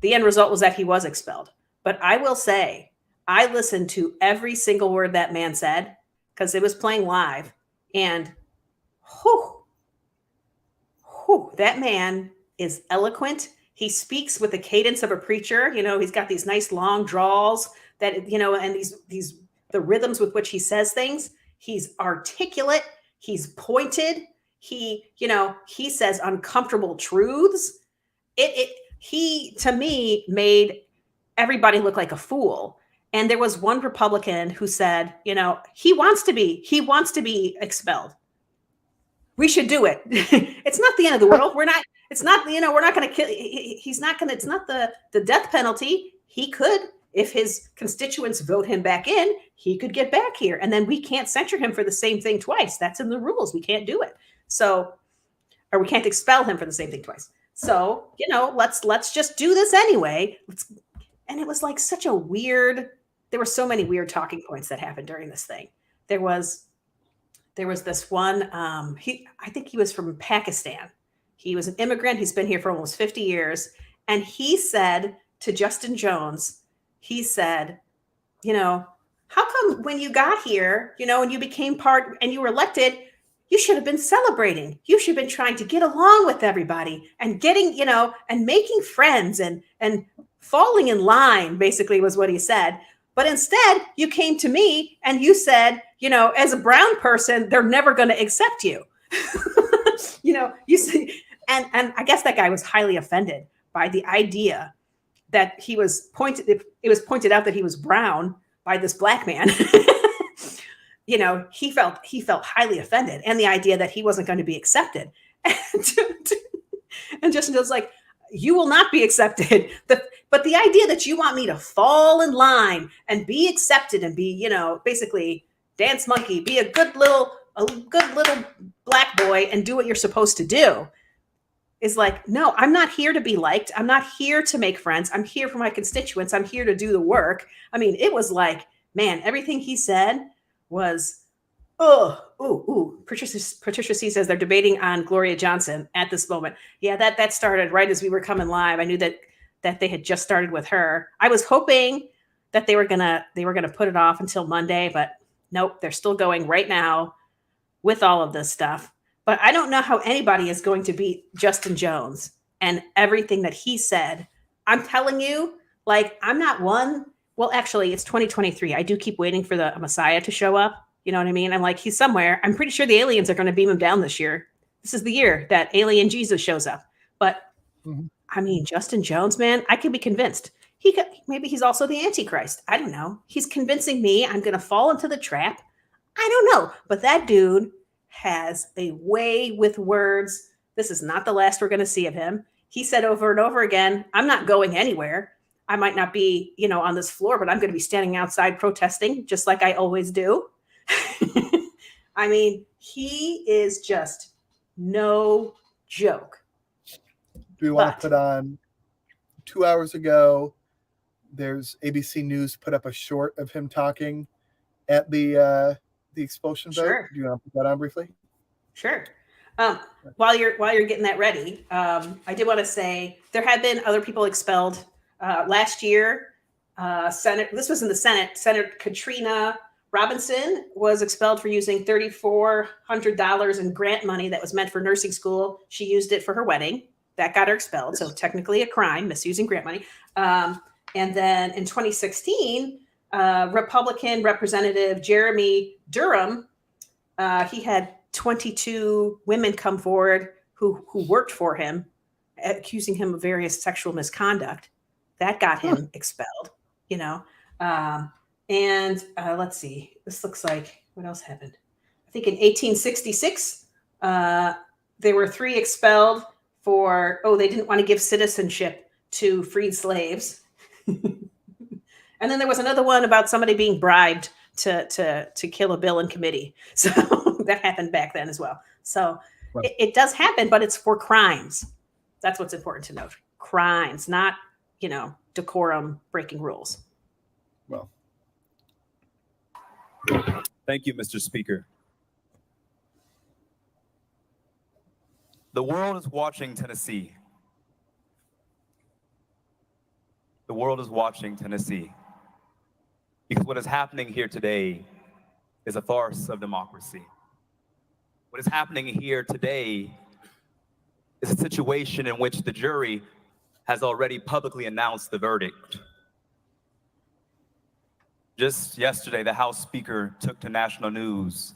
S1: the end result was that he was expelled. But I will say, I listened to every single word that man said because it was playing live, and that man is eloquent. He speaks with the cadence of a preacher. He's got these nice long draws that, and these the rhythms with which he says things. He's articulate. He's pointed. He says uncomfortable truths. He to me made everybody look like a fool. And there was one Republican who said, he wants to be expelled. We should do it. It's not the end of the world. We're not going to kill. He's not going to, it's not the death penalty. He could, if his constituents vote him back in, he could get back here. And then we can't censure him for the same thing twice. That's in the rules. We can't do it. Or we can't expel him for the same thing twice. So, let's just do this anyway. And it was like such a weird, there were so many weird talking points that happened during this thing. There was this one, I think he was from Pakistan. He was an immigrant. He's been here for almost 50 years. And he said to Justin Jones, he said, how come when you got here, and you became part and you were elected, you should have been celebrating. You should have been trying to get along with everybody and getting, and making friends and falling in line, basically was what he said. But instead, you came to me and you said, as a brown person, they're never going to accept you. You see, and I guess that guy was highly offended by the idea that it was pointed out that he was brown by this black man. He felt highly offended, and the idea that he wasn't going to be accepted. And Justin Jones like, you will not be accepted. But the idea that you want me to fall in line and be accepted and be, basically dance monkey, be a good little black boy and do what you're supposed to do is like, no, I'm not here to be liked. I'm not here to make friends. I'm here for my constituents. I'm here to do the work. I mean, it was like, man, everything he said was, Patricia C says they're debating on Gloria Johnson at this moment. Yeah, that started right as we were coming live. I knew that they had just started with her. I was hoping that they were gonna put it off until Monday, but nope, they're still going right now with all of this stuff. But I don't know how anybody is going to beat Justin Jones and everything that he said. I'm telling you, like, I'm not one. Well, actually, it's 2023. I do keep waiting for the Messiah to show up. You know what I mean? I'm like, he's somewhere. I'm pretty sure the aliens are going to beam him down this year. This is the year that alien Jesus shows up. But I mean, Justin Jones, man, I could be convinced. Maybe he's also the Antichrist. I don't know. He's convincing me I'm going to fall into the trap. I don't know. But that dude has a way with words. This is not the last we're going to see of him. He said over and over again, I'm not going anywhere. I might not be, on this floor, but I'm going to be standing outside protesting just like I always do. I mean, he is just no joke.
S4: Do we want to put on 2 hours ago? There's ABC News put up a short of him talking at the expulsion vote.
S1: Sure.
S4: Do you want to put that on briefly?
S1: Sure. While you're getting that ready, I did want to say there have been other people expelled last year. This was in the Senate. Senator Katrina Robinson was expelled for using $3,400 in grant money that was meant for nursing school. She used it for her wedding. That got her expelled. So technically a crime, misusing grant money. And then in 2016, Republican Representative Jeremy Durham, he had 22 women come forward who worked for him, accusing him of various sexual misconduct. That got him expelled, And let's see, this looks like, what else happened? I think in 1866, there were 3 expelled for, they didn't want to give citizenship to freed slaves. And then there was another one about somebody being bribed to kill a bill in committee. So that happened back then as well. So it does happen, but it's for crimes. That's what's important to note. Crimes, not, decorum breaking rules.
S4: Well,
S5: thank you, Mr. Speaker. The world is watching Tennessee. The world is watching Tennessee. Because what is happening here today is a farce of democracy. What is happening here today is a situation in which the jury has already publicly announced the verdict. Just yesterday, the House Speaker took to national news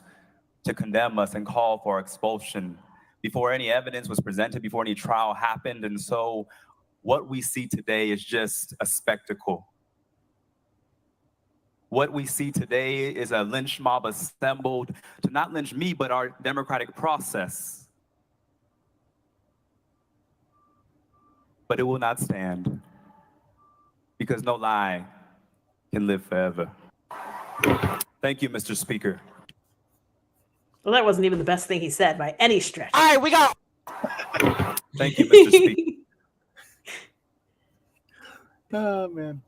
S5: to condemn us and call for expulsion before any evidence was presented, before any trial happened. And so what we see today is just a spectacle. What we see today is a lynch mob assembled to not lynch me, but our democratic process. But it will not stand, because no lie can live forever. Thank you, Mr. Speaker.
S1: Well, that wasn't even the best thing he said by any stretch.
S3: All right, we go.
S5: Thank you, Mr. Speaker.
S4: oh man.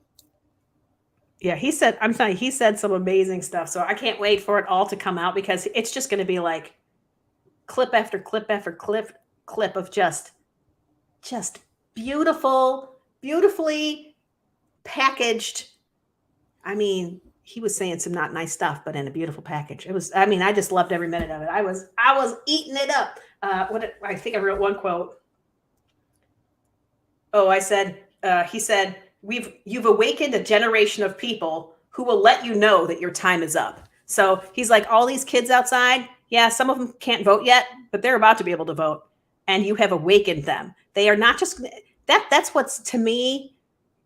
S1: Yeah, he said some amazing stuff. So I can't wait for it all to come out, because it's just going to be like clip after clip after clip of just beautifully packaged. I mean, he was saying some not nice stuff, but in a beautiful package. I just loved every minute of it. I was eating it up. I think I wrote one quote. He said, you've awakened a generation of people who will let you know that your time is up. So he's like, all these kids outside, yeah, some of them can't vote yet, but they're about to be able to vote. And you have awakened them. They are not just that's what's, to me,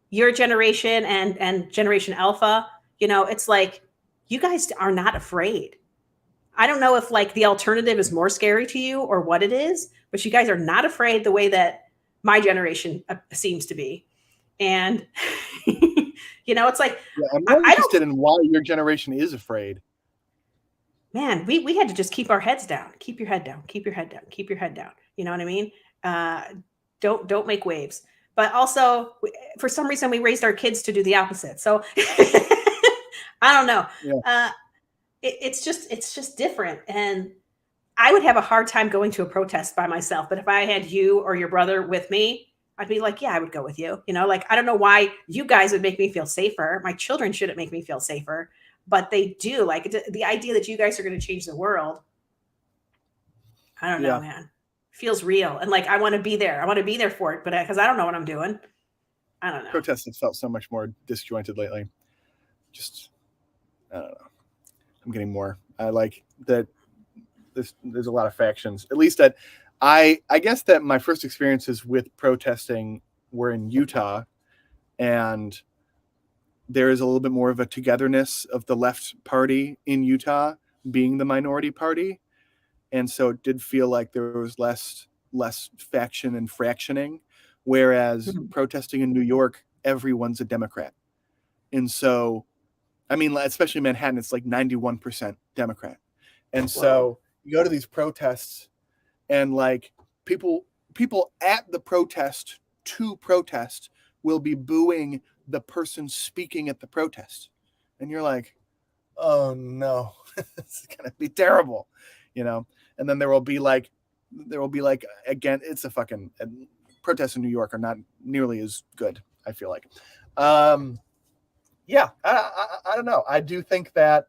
S1: your generation and Generation Alpha, it's like, you guys are not afraid. I don't know if like the alternative is more scary to you or what it is, but you guys are not afraid the way that my generation seems to be. And, it's like,
S2: Yeah, I'm more interested in why your generation is afraid.
S1: Man, we had to just keep our heads down. Keep your head down. Keep your head down. Keep your head down. You know what I mean? Don't make waves. But also, for some reason, we raised our kids to do the opposite. So I don't know.
S2: Yeah.
S1: It's just different. And I would have a hard time going to a protest by myself. But if I had you or your brother with me, I'd be like, yeah, I would go with you. Like, I don't know why you guys would make me feel safer. My children shouldn't make me feel safer. But they do. Like, the idea that you guys are going to change the world, I don't know, man. Feels real. And like, I want to be there. I want to be there for it, but because I don't know what I'm doing. I don't know.
S2: Protests have felt so much more disjointed lately. Just, I don't know. I'm getting more. I like that there's a lot of factions. At least that I guess that my first experiences with protesting were in Utah, and there is a little bit more of a togetherness of the left party in Utah being the minority party. And so it did feel like there was less faction and fractioning, whereas protesting in New York, everyone's a Democrat. And so, I mean, especially Manhattan, it's like 91% Democrat. And so you go to these protests and like people at the protest to protest will be booing the person speaking at the protest. And you're like, oh no, it's going to be terrible, And then there will be like, again, it's a fucking protests in New York are not nearly as good, I feel like. Yeah, I don't know. I do think that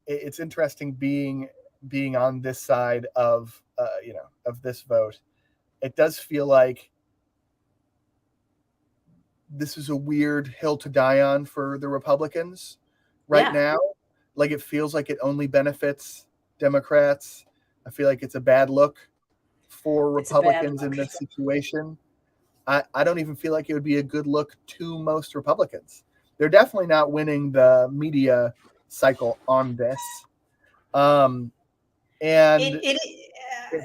S2: it's interesting being on this side of of this vote. It does feel like this is a weird hill to die on for the Republicans right now. Like, it feels like it only benefits Democrats. I feel like it's a bad look for Republicans in this situation. I don't even feel like it would be a good look to most Republicans. They're definitely not winning the media cycle on this. And it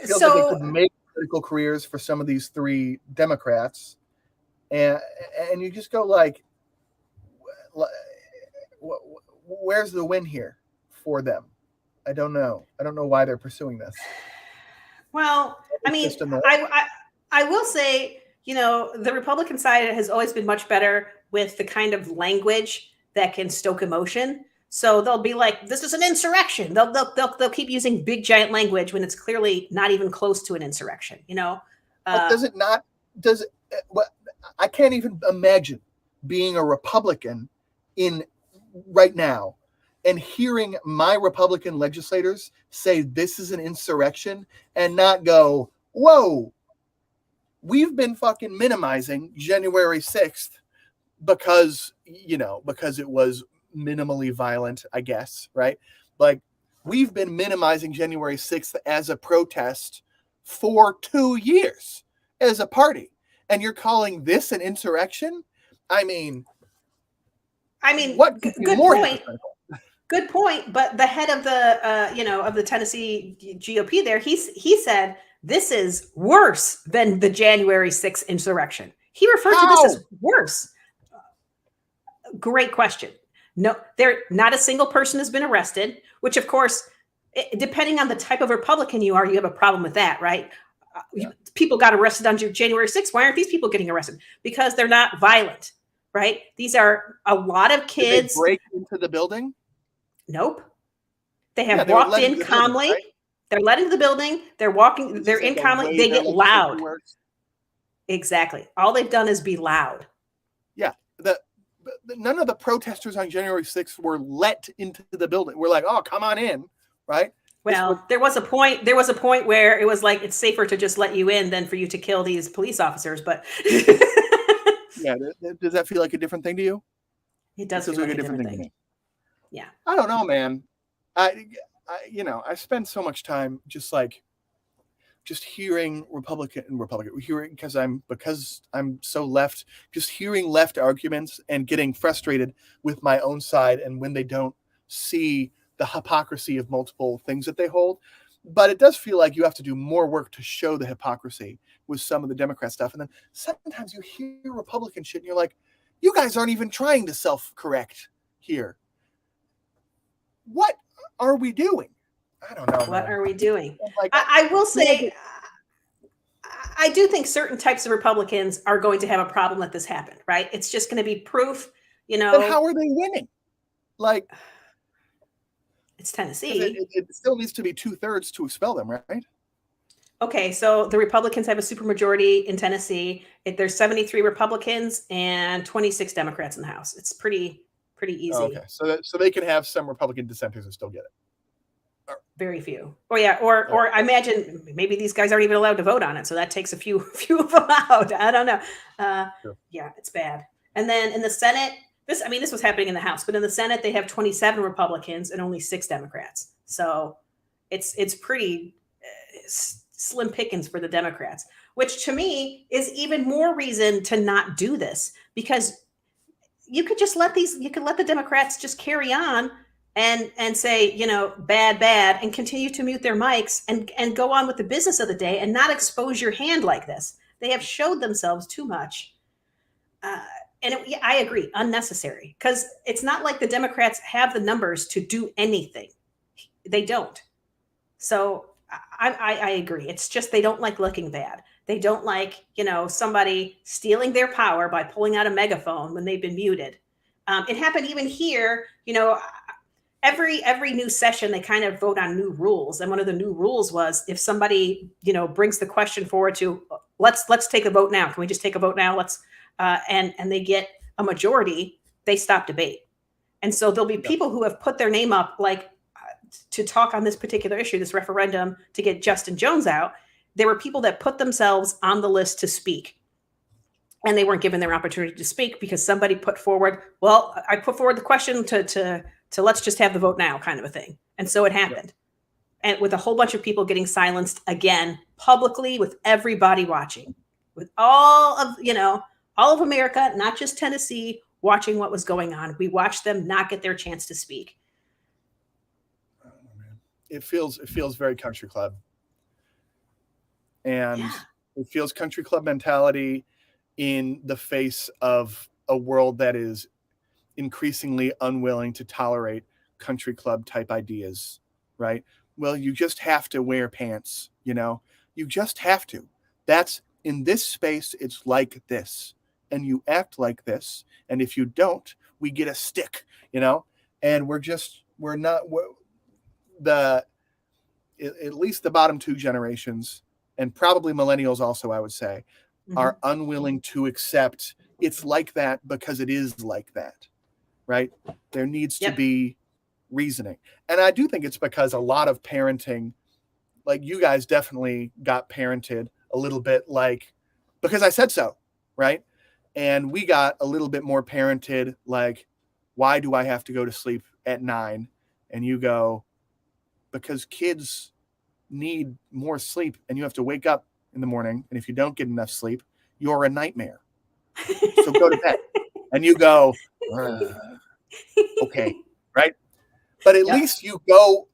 S2: feels like it could make political careers for some of these three Democrats. And you just go like, where's the win here for them? I don't know. I don't know why they're pursuing this.
S1: Well, I mean, I will say, the Republican side has always been much better with the kind of language that can stoke emotion. So they'll be like, this is an insurrection. They'll keep using big giant language when it's clearly not even close to an insurrection,
S2: But I can't even imagine being a Republican right now and hearing my Republican legislators say this is an insurrection and not go, whoa, we've been fucking minimizing January 6th because it was minimally violent, I guess, right? Like, we've been minimizing January 6th as a protest for 2 years as a party. And you're calling this an insurrection? I mean, what?
S1: Good point. Good point. But the head of the, of the Tennessee GOP there, he said this is worse than the January 6th insurrection. He referred to this as worse. Great question. No, not a single person has been arrested, which of course, depending on the type of Republican you are, you have a problem with that, right? People got arrested on January 6th. Why aren't these people getting arrested? Because they're not violent, right? These are a lot of kids.
S2: Did they break into the building?
S1: Nope. They have walked in calmly. Building, right? They're let into the building. They're walking. They're in calmly. They get loud. Exactly. All they've done is be loud.
S2: Yeah. None of the protesters on January 6th were let into the building. We're like, oh, come on in, right?
S1: Well, there was a point where it was like, it's safer to just let you in than for you to kill these police officers. But
S2: yeah, does that feel like a different thing to you?
S1: It does feel like a different thing. Yeah.
S2: I don't know, man. I spend so much time just hearing Republican, because I'm so left, just hearing left arguments and getting frustrated with my own side, and when they don't see the hypocrisy of multiple things that they hold.
S4: But it does feel like you have to do more work to show the hypocrisy with some of the Democrat stuff. And then sometimes you hear Republican shit and you're like, you guys aren't even trying to self-correct here. What are we doing? I don't know.
S1: What
S4: man.
S1: are we doing?
S4: Like,
S1: I will say, I do think certain types of Republicans are going to have a problem let this happen, right? It's just going to be proof,
S4: But how are they winning? Like,
S1: it's
S4: 'cause
S1: Tennessee.
S4: it still needs to be 2/3 to expel them, right?
S1: Okay, so the Republicans have a supermajority in Tennessee. There's 73 Republicans and 26 Democrats in the House. It's pretty easy.
S4: Oh, okay, so they can have some Republican dissenters and still get it.
S1: Very few. Oh yeah, or I imagine maybe these guys aren't even allowed to vote on it, so that takes a few of them out. I don't know.
S4: Sure.
S1: Yeah, it's bad. And then in the Senate, this was happening in the House, but in the Senate they have 27 Republicans and only 6 Democrats. So it's pretty slim pickings for the Democrats, which to me is even more reason to not do this, because you could just let the Democrats just carry on and say, bad, and continue to mute their mics and go on with the business of the day and not expose your hand like this. They have showed themselves too much. I agree, unnecessary, because it's not like the Democrats have the numbers to do anything. They don't. So I agree. It's just they don't like looking bad. They don't like, somebody stealing their power by pulling out a megaphone when they've been muted. It happened even here, every new session, they kind of vote on new rules. And one of the new rules was if somebody, brings the question forward to let's take a vote now. Can we just take a vote now? And they get a majority, they stop debate. And so there'll be people who have put their name up, like to talk on this particular issue, this referendum to get Justin Jones out. There were people that put themselves on the list to speak, and they weren't given their opportunity to speak because somebody put forward, well, I put forward the question to let's just have the vote now kind of a thing. And so it happened. And with a whole bunch of people getting silenced again, publicly, with everybody watching, with all of America, not just Tennessee, watching what was going on. We watched them not get their chance to speak.
S4: It feels very country club. And it feels country club mentality in the face of a world that is increasingly unwilling to tolerate country club type ideas, right? Well, you just have to wear pants, you just have to. That's in this space. It's like this, and you act like this. And if you don't, we get a stick, and at least the bottom 2 generations, and probably millennials also, I would say, are unwilling to accept it's like that because it is like that, right? There needs to be reasoning. And I do think it's because a lot of parenting, like you guys definitely got parented a little bit like, because I said so, right? And we got a little bit more parented like, why do I have to go to sleep at 9? And you go, because kids need more sleep and you have to wake up in the morning. And if you don't get enough sleep, you're a nightmare. So go to bed. And you go, okay, right? But at least you go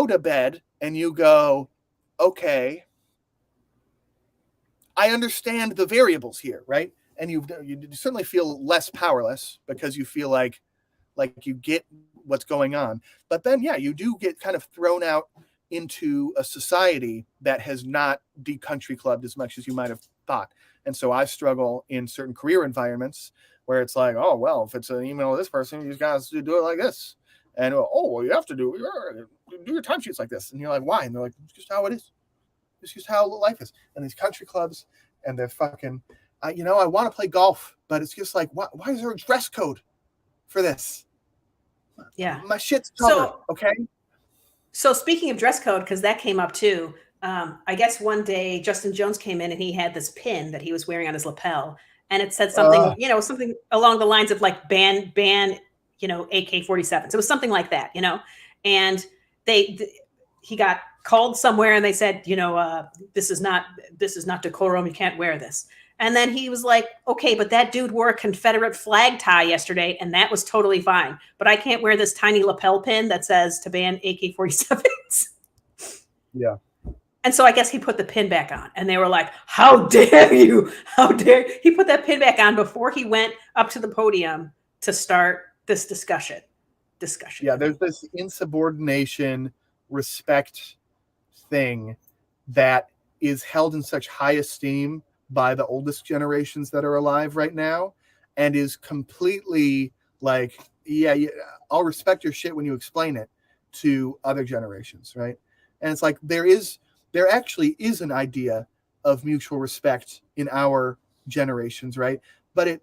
S4: to bed and you go, okay, I understand the variables here, right? And you certainly feel less powerless because you feel like you get what's going on. But then, you do get kind of thrown out into a society that has not de-country clubbed as much as you might have thought. And so I struggle in certain career environments where it's like, oh, well, if it's an email to this person, you guys do it like this. And, well, you have to do your timesheets like this. And you're like, why? And they're like, it's just how it is. It's just how life is. And these country clubs, and they're fucking, I want to play golf, but it's just like, why is there a dress code for this?
S1: Yeah.
S4: My shit's covered, okay?
S1: So speaking of dress code, because that came up too, I guess one day Justin Jones came in and he had this pin that he was wearing on his lapel, and it said something, something along the lines of like ban, AK-47s. It was something like that, and he got called somewhere and they said, this is not decorum. You can't wear this. And then he was like, okay, but that dude wore a Confederate flag tie yesterday, and that was totally fine. But I can't wear this tiny lapel pin that says to ban AK-47s.
S4: Yeah.
S1: And so I guess he put the pin back on, and they were like, "How dare you? How dare?" He put that pin back on before he went up to the podium to start this discussion.
S4: Yeah, there's this insubordination, respect thing that is held in such high esteem by the oldest generations that are alive right now, and is completely like, yeah, I'll respect your shit when you explain it to other generations, right? And it's like there actually is an idea of mutual respect in our generations, right? But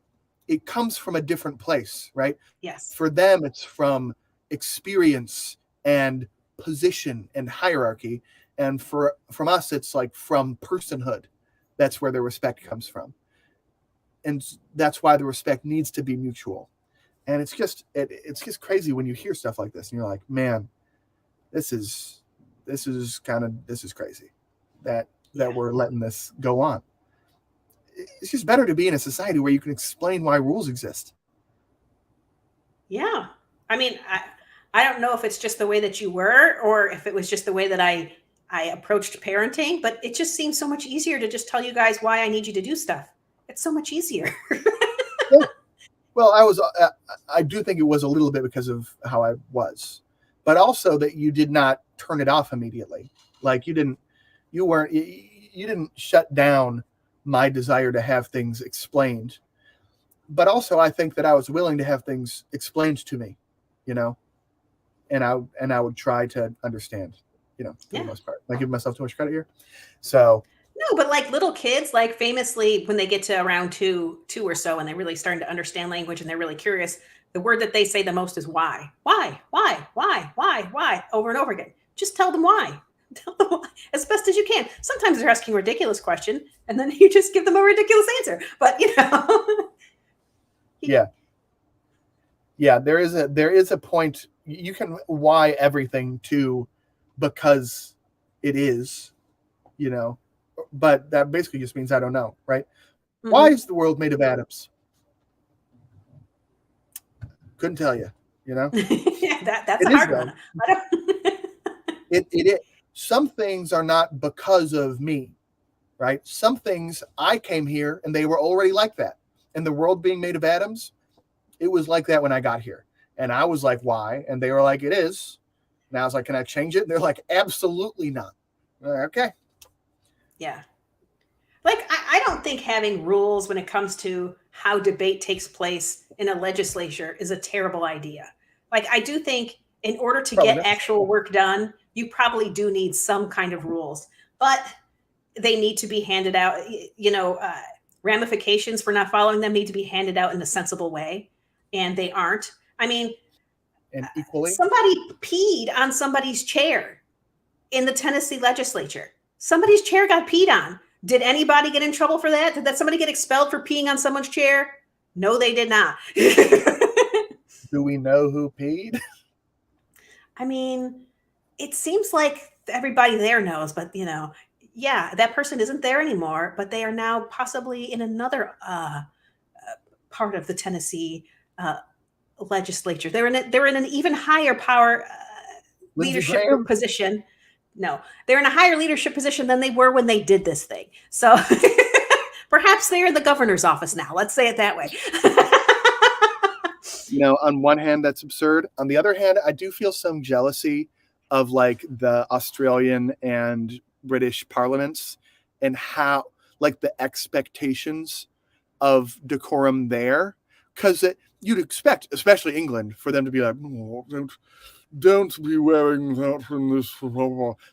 S4: it comes from a different place, right?
S1: Yes.
S4: For them, it's from experience and position and hierarchy, and from us, it's like from personhood. That's where the respect comes from, and that's why the respect needs to be mutual. And it's just crazy when you hear stuff like this, and you're like, man, this is crazy that we're letting this go on. It's just better to be in a society where you can explain why rules exist.
S1: Yeah. I mean, I don't know if it's just the way that you were, or if it was just the way that I approached parenting, but it just seems so much easier to just tell you guys why I need you to do stuff. It's so much easier.
S4: Yeah. Well, I do think it was a little bit because of how I was, but also that you did not turn it off immediately. Like you didn't shut down my desire to have things explained. But also I think that I was willing to have things explained to me, and I would try to understand, for the most part. I give myself too much credit here. So
S1: No, but like little kids, like famously, when they get to around two or so, and they're really starting to understand language and they're really curious, the word that they say the most is why, over and over again. Just tell them why. Tell them why as best as you can. Sometimes they're asking a ridiculous question, and then you just give them a ridiculous answer. But
S4: yeah, there is a point you can why everything to because it is, but that basically just means I don't know, right? Mm-hmm. Why is the world made of atoms? Couldn't tell you,
S1: Yeah, that's a hard one.
S4: It some things are not because of me, right? Some things I came here and they were already like that. And the world being made of atoms, it was like that when I got here. And I was like, why? And they were like, it is. And I was like, can I change it? And they're like, absolutely not. Like, okay.
S1: Yeah. Like, I don't think having rules when it comes to how debate takes place in a legislature is a terrible idea. Like, I do think in order to get actual work done, you probably do need some kind of rules, but they need to be handed out. Ramifications for not following them need to be handed out in a sensible way, and they aren't. I mean,
S4: and equally,
S1: somebody peed on somebody's chair in the Tennessee legislature. Somebody's chair got peed on. Did anybody get in trouble for that? Did that somebody get expelled for peeing on someone's chair? No, they did not.
S4: Do we know who peed?
S1: I mean, it seems like everybody there knows, but yeah, that person isn't there anymore, but they are now possibly in another part of the Tennessee legislature. They're in an even higher power leadership position. No, they're in a higher leadership position than they were when they did this thing. So perhaps they're in the governor's office now. Let's say it that way.
S4: On one hand, that's absurd. On the other hand, I do feel some jealousy of like the Australian and British parliaments and how like the expectations of decorum there, because you'd expect, especially England, for them to be like, oh, don't be wearing that from this,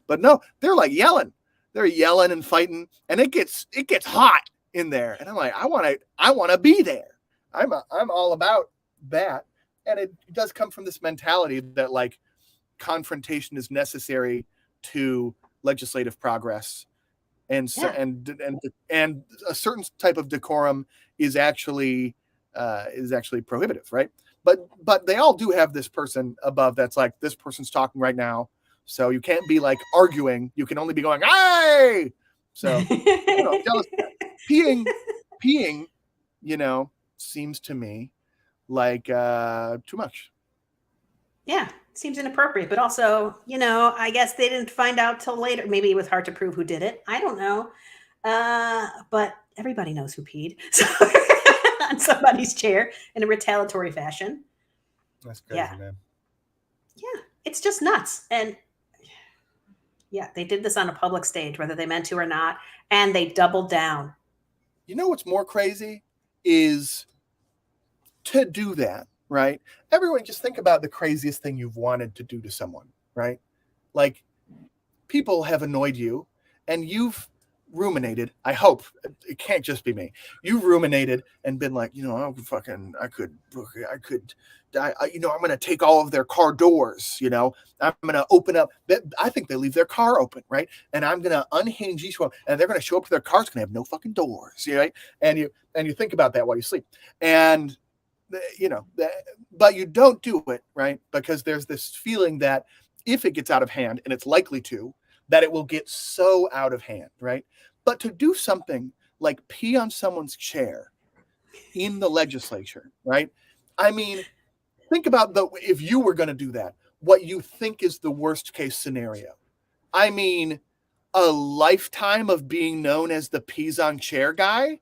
S4: but no, they're like yelling and fighting, and it gets hot in there, and I'm like, I want to be there. I'm all about that, and it does come from this mentality that like confrontation is necessary to legislative progress, and so, and a certain type of decorum is actually prohibitive, right? But they all do have this person above that's like, this person's talking right now, so you can't be like arguing. You can only be going, hey. So jealous. Peeing,
S1: Yeah.
S4: seems to me like too much.
S1: Yeah. seems inappropriate. But also, you know, I guess they didn't find out till later. Maybe it was hard to prove who did it. I don't know. But everybody knows who peed so, on somebody's chair in a retaliatory fashion.
S4: That's crazy,
S1: Yeah.
S4: man.
S1: Yeah, it's just nuts. And yeah, they did this on a public stage, whether they meant to or not, and they doubled down.
S4: You know what's more crazy is to do that, right? Everyone just think about the craziest thing you've wanted to do to someone, right? Like people have annoyed you and you've ruminated. I hope it can't just be me. You've ruminated and been like, you know, I could, you know, I'm going to take all of their car doors, you know, I'm going to open up. I think they leave their car open, right? And I'm going to unhinge each one and they're going to show up to their cars going to have no fucking doors, right? And you think about that while you sleep. And, you know, but you don't do it, right? Because there's this feeling that if it gets out of hand, and it's likely to, that it will get so out of hand, right? But to do something like pee on someone's chair in the legislature, right? I mean, think about if you were going to do that, what you think is the worst case scenario. I mean, a lifetime of being known as the peas on chair guy,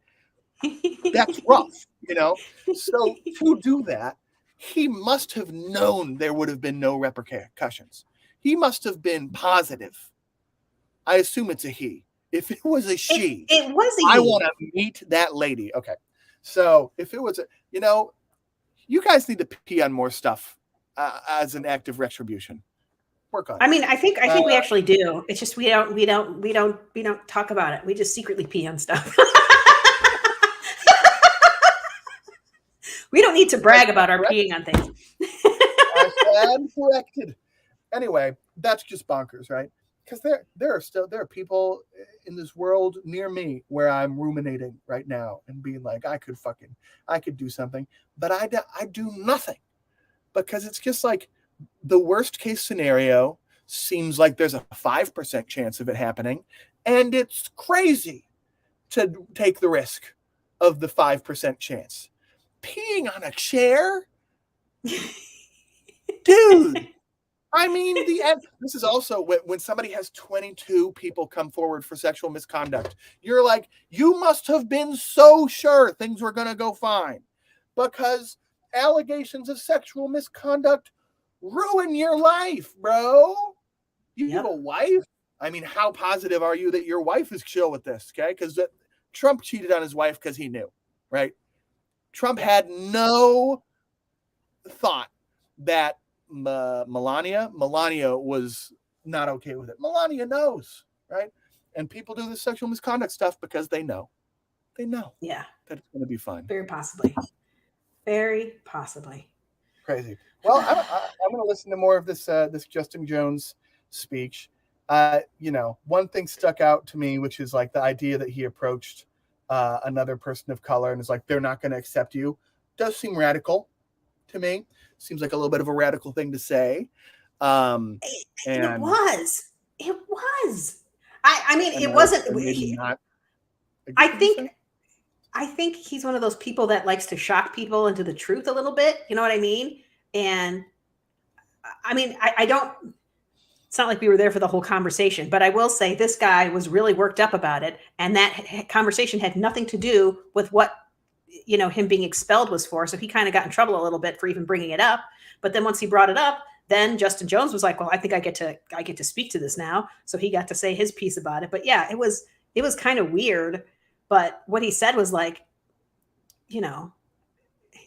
S4: that's rough, you know? So to do that, he must have known there would have been no repercussions. He must have been positive. I assume it's a he. If it was a she,
S1: it was a
S4: I
S1: he.
S4: want to meet that lady. Okay. So if it was a, you know, you guys need to pee on more stuff as an act of retribution. Work on it.
S1: I mean, I think we actually do. It's just we don't talk about it. We just secretly pee on stuff. We don't need to brag about our peeing on things.
S4: I stand corrected. Anyway, that's just bonkers, right? Because there are people in this world near me where I'm ruminating right now and being like, I could do something, but I do nothing because it's just like the worst case scenario seems like there's a 5% chance of it happening, and it's crazy to take the risk of the 5% chance. Peeing on a chair, dude. I mean, this is also when somebody has 22 people come forward for sexual misconduct. You're like, you must have been so sure things were going to go fine because allegations of sexual misconduct ruin your life, bro. You have a wife. I mean, how positive are you that your wife is chill with this? Okay. Because Trump cheated on his wife because he knew, right? Trump had no thought that Melania was not okay with it. Melania knows, right? And people do this sexual misconduct stuff because they know.
S1: Yeah,
S4: that it's going to be fine.
S1: very possibly. Very possibly.
S4: Crazy. Well, I'm going to listen to more of this Justin Jones speech. You know, one thing stuck out to me, which is like the idea that he approached another person of color and is like, they're not going to accept you. Does seem radical to me. Seems like a little bit of a radical thing to say.
S1: It was. I mean, it wasn't. I think he's one of those people that likes to shock people into the truth a little bit. You know what I mean? And I mean, I don't. It's not like we were there for the whole conversation, but I will say this guy was really worked up about it, and that conversation had nothing to do with what, you know, him being expelled was for. So he kind of got in trouble a little bit for even bringing it up. But then once he brought it up, then Justin Jones was like, well, I think I get to speak to this now. So he got to say his piece about it. But yeah, it was kind of weird. But what he said was like, you know,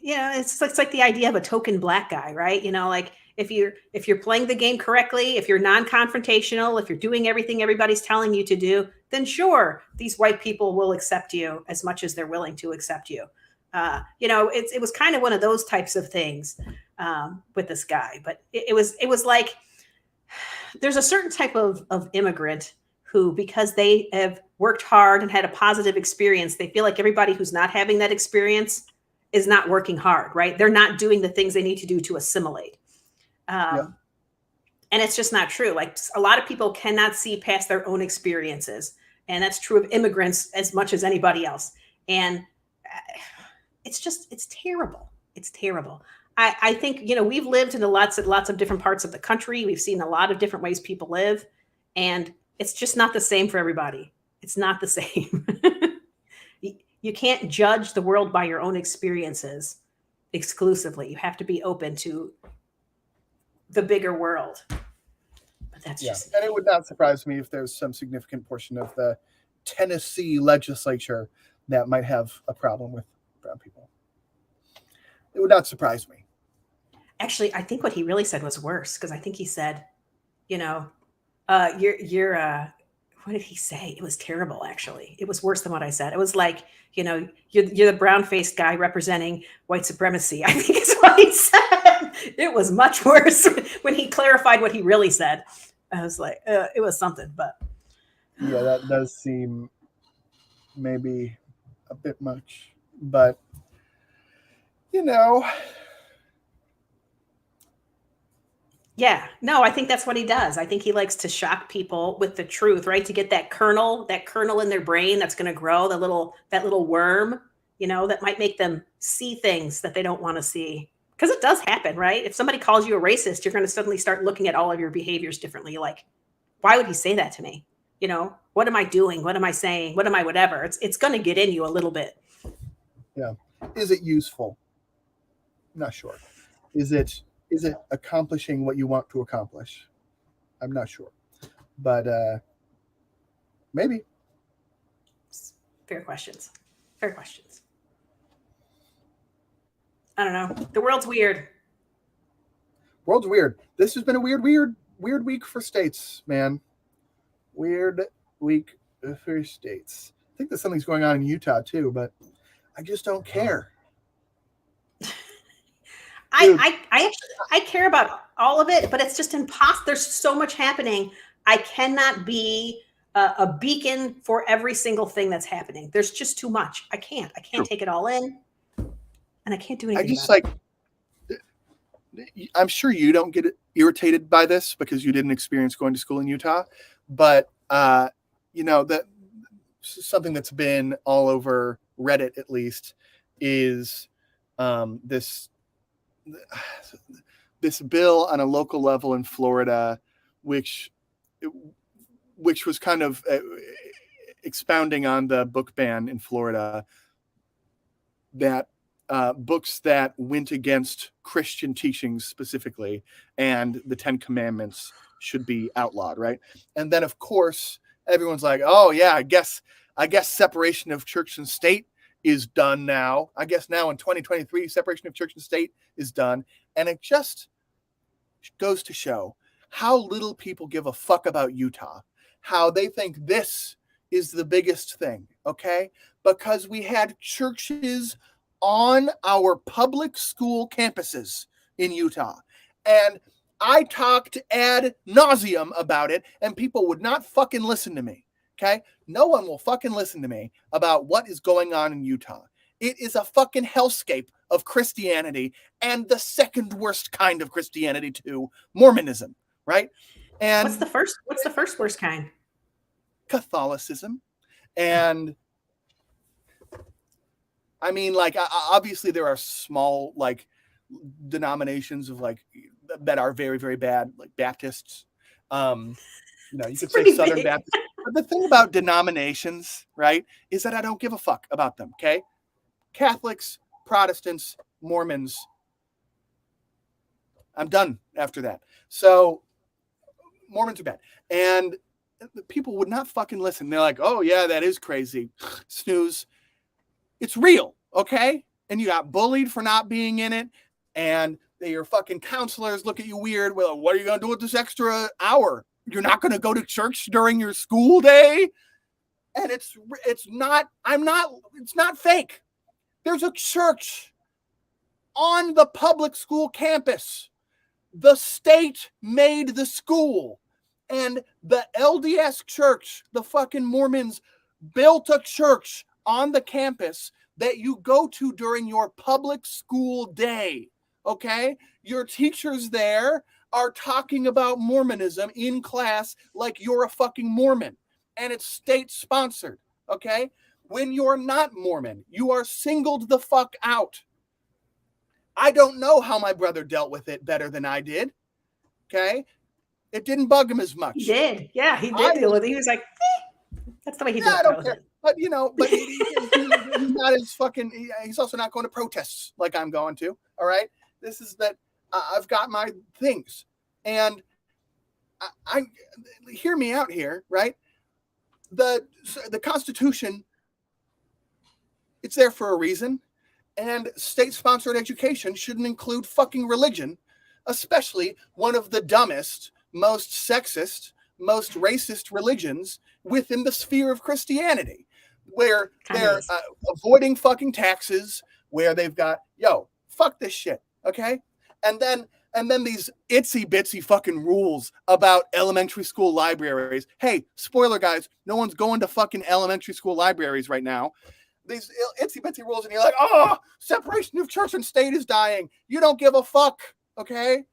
S1: it's like the idea of a token black guy, right? You know, like if you're playing the game correctly, if you're non-confrontational, if you're doing everything everybody's telling you to do, then sure, these white people will accept you as much as they're willing to accept you. You know, it was kind of one of those types of things with this guy. But it was like there's a certain type of immigrant who, because they have worked hard and had a positive experience, they feel like everybody who's not having that experience is not working hard, right? They're not doing the things they need to do to assimilate. And it's just not true. Like a lot of people cannot see past their own experiences. And that's true of immigrants as much as anybody else. And it's terrible. It's terrible. I think, you know, we've lived in lots of different parts of the country. We've seen a lot of different ways people live, and it's just not the same for everybody. It's not the same. You can't judge the world by your own experiences exclusively. You have to be open to the bigger world. But that's just
S4: and it would not surprise me if there's some significant portion of the Tennessee legislature that might have a problem with brown people. It would not surprise me.
S1: actually, I think what he really said was worse, because I think he said, you know, you're what did he say? It was terrible, actually. It was worse than what I said. It was like, you know, you're the brown-faced guy representing white supremacy. I think is what he said. It was much worse when he clarified what he really said. I was like, it was something, but
S4: Yeah, that does seem maybe a bit much, but you know,
S1: yeah, no, I think that's what he does. I think he likes to shock people with the truth, right? To get that kernel in their brain that's going to grow, that little worm, you know, that might make them see things that they don't want to see. Because it does happen, right? If somebody calls you a racist, you're going to suddenly start looking at all of your behaviors differently. You're like, why would he say that to me? You know, what am I doing? What am I saying? What am I, whatever? It's going to get in you a little bit.
S4: is it useful? Not sure. Is it accomplishing what you want to accomplish? I'm not sure, but maybe.
S1: Fair questions. Fair questions. I don't know. The world's weird.
S4: World's weird. This has been a weird week for states, man. Weird week for states. I think there's something's going on in Utah too, but I just don't care. Dude.
S1: I care about all of it, but it's just impossible. There's so much happening. I cannot be a beacon for every single thing that's happening. There's just too much. I can't take it all in, and I can't do anything.
S4: I just like. I'm sure you don't get irritated by this because you didn't experience going to school in Utah, but you know that something that's been all over Reddit at least is this bill on a local level in Florida, which was kind of expounding on the book ban in Florida, that books that went against Christian teachings specifically and the 10 Commandments should be outlawed, right? And then of course everyone's like, oh yeah, I guess separation of church and state is done now. I guess now in 2023, separation of church and state is done. And it just goes to show how little people give a fuck about Utah, how they think this is the biggest thing, okay? Because we had churches on our public school campuses in Utah. And I talked ad nauseum about it, and people would not fucking listen to me. Okay? No one will fucking listen to me about what is going on in Utah. It is a fucking hellscape of Christianity, and the second worst kind of Christianity too, Mormonism, right? And
S1: what's the first worst kind?
S4: Catholicism. And I mean, like, obviously there are small, like, denominations of, like, that are very, very bad, like Baptists. You know, you could say Southern Baptist. But the thing about denominations, right, is that I don't give a fuck about them, okay? Catholics, Protestants, Mormons. I'm done after that. So Mormons are bad. And people would not fucking listen. They're like, oh, yeah, that is crazy. Snooze. It's real, okay? And you got bullied for not being in it. And your fucking counselors look at you weird. Well, what are you going to do with this extra hour? You're not going to go to church during your school day? And it's not fake. There's a church on the public school campus. The state made the school. And the LDS church, the fucking Mormons, built a church on the campus that you go to during your public school day. Okay? Your teachers there are talking about Mormonism in class like you're a fucking Mormon, and it's state sponsored, okay? When you're not Mormon, you are singled the fuck out. I don't know how my brother dealt with it better than I did. Okay. It didn't bug him as much.
S1: He did. Yeah, he
S4: I
S1: did deal with it. He was like, that's the way he
S4: Yeah, I
S1: dealt
S4: don't
S1: with
S4: care.
S1: it.
S4: But he's not as fucking. He's also not going to protests like I'm going to. All right, this is that I've got my things, and I hear me out here, right? The Constitution, it's there for a reason, and state-sponsored education shouldn't include fucking religion, especially one of the dumbest, most sexist, most racist religions within the sphere of Christianity, where they're avoiding fucking taxes, where they've got, fuck this shit, okay? And then these itsy bitsy fucking rules about elementary school libraries. Hey, spoiler guys, no one's going to fucking elementary school libraries right now. These itsy bitsy rules, and you're like, oh, separation of church and state is dying. You don't give a fuck, okay?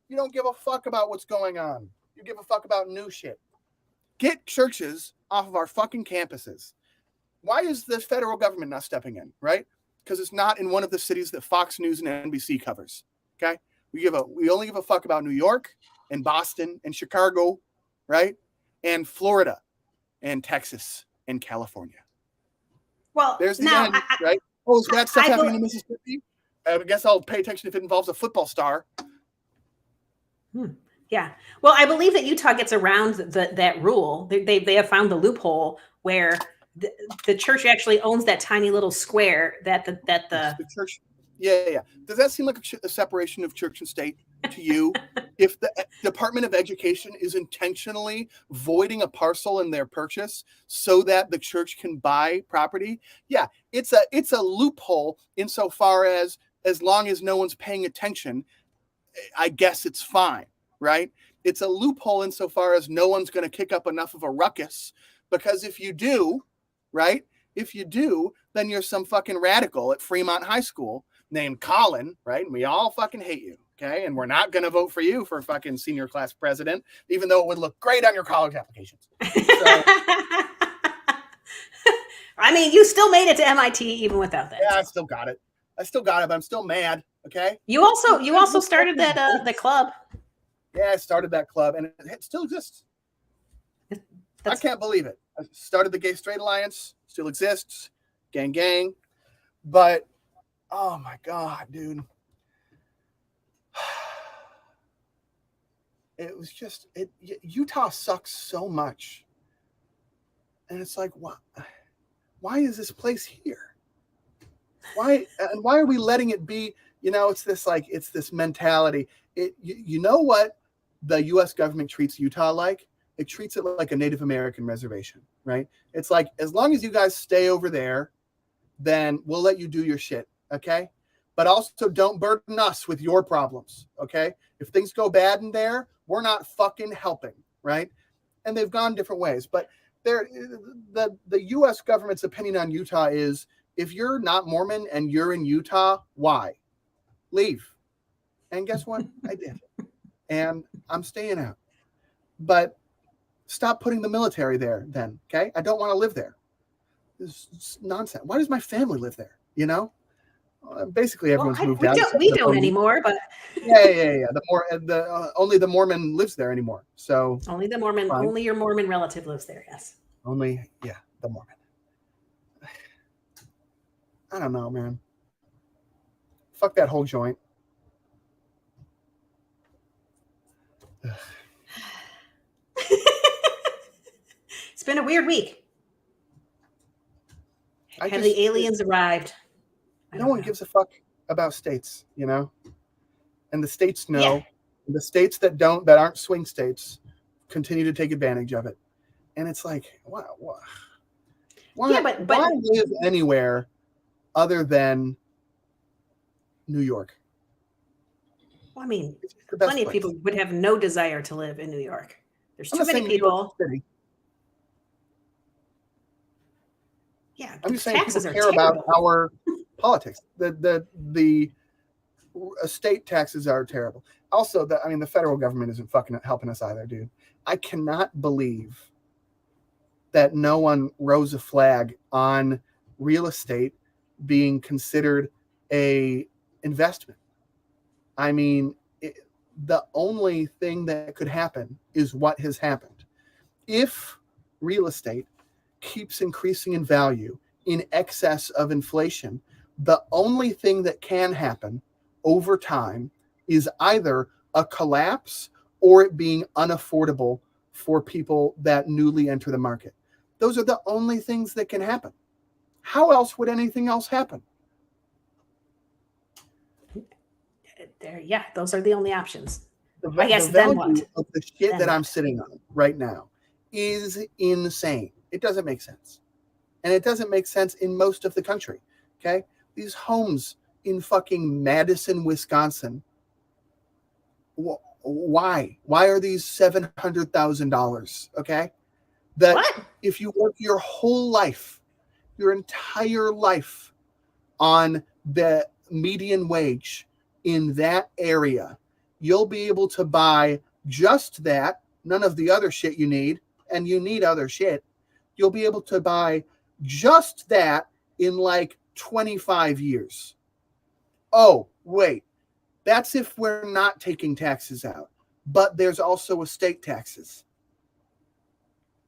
S4: You don't give a fuck about what's going on. You give a fuck about new shit. Get churches off of our fucking campuses. Why is the federal government not stepping in, right? Because it's not in one of the cities that Fox News and NBC covers, okay? We only give a fuck about New York and Boston and Chicago, right? And Florida and Texas and California.
S1: Well,
S4: There's the
S1: now,
S4: end, right? Oh, is that stuff happening in Mississippi? I guess I'll pay attention if it involves a football star.
S1: Yeah. Well, I believe that Utah gets around that rule. They have found the loophole where the church actually owns that tiny little square that the
S4: church. Yeah. Does that seem like a separation of church and state to you? If the Department of Education is intentionally voiding a parcel in their purchase so that the church can buy property, yeah, it's a loophole insofar as long as no one's paying attention, I guess it's fine, right? It's a loophole insofar as no one's going to kick up enough of a ruckus, because if you do, right? If you do, then you're some fucking radical at Fremont High School named Colin, right? And we all fucking hate you, okay? And we're not going to vote for you for fucking senior class president, even though it would look great on your college applications. So,
S1: I mean, you still made it to MIT even without that.
S4: yeah, I still got it, but I'm still mad, okay?
S1: You also started that the club.
S4: Yeah, I started that club, and it still exists. I can't believe it. I started the Gay Straight Alliance, still exists, gang. But, oh my God, dude. It was just, Utah sucks so much. And it's like, why is this place here? Why are we letting it be? It's this mentality. You know what the U.S. government treats Utah like? It treats it like a Native American reservation, right? It's like, as long as you guys stay over there, then we'll let you do your shit, okay? But also don't burden us with your problems, okay? If things go bad in there, we're not fucking helping, right? And they've gone different ways. But the U.S. government's opinion on Utah is, if you're not Mormon and you're in Utah, why? Leave. And guess what? I did. And I'm staying out. But stop putting the military there then, okay? I don't want to live there. This is nonsense. Why does my family live there, Basically, everyone's moved out.
S1: We don't anymore, but...
S4: Yeah. Only the Mormon lives there anymore. So
S1: only the Mormon, fine. Only your Mormon relative lives there, yes.
S4: Only, the Mormon. I don't know, man. Fuck that whole joint.
S1: It's been a weird week. Have the aliens arrived?
S4: No one gives a fuck about states, And the states know.
S1: Yeah.
S4: The states that aren't swing states continue to take advantage of it. And it's like, why live anywhere other than New York?
S1: Well, I mean, plenty of people would have no desire to live in New York. There's too many people. Yeah,
S4: I'm just saying people care about our politics. The estate taxes are terrible. Also, the federal government isn't fucking helping us either, dude. I cannot believe that no one rose a flag on real estate being considered a investment. I mean, the only thing that could happen is what has happened. If real estate keeps increasing in value in excess of inflation, the only thing that can happen over time is either a collapse or it being unaffordable for people that newly enter the market. Those are the only things that can happen. How else would anything else happen?
S1: There, yeah, those are the only options.
S4: The,
S1: I guess
S4: the
S1: then
S4: value
S1: what?
S4: of the shit
S1: Then
S4: that I'm
S1: what?
S4: sitting on right now is insane. It doesn't make sense. And it doesn't make sense in most of the country. Okay. These homes in fucking Madison, Wisconsin. Why? Why are these $700,000? Okay. That
S1: What?
S4: if you work your whole life, your entire life on the median wage in that area, you'll be able to buy just that, none of the other shit you need, and you need other shit. You'll be able to buy just that in like 25 years. Oh, wait. That's if we're not taking taxes out. But there's also estate taxes.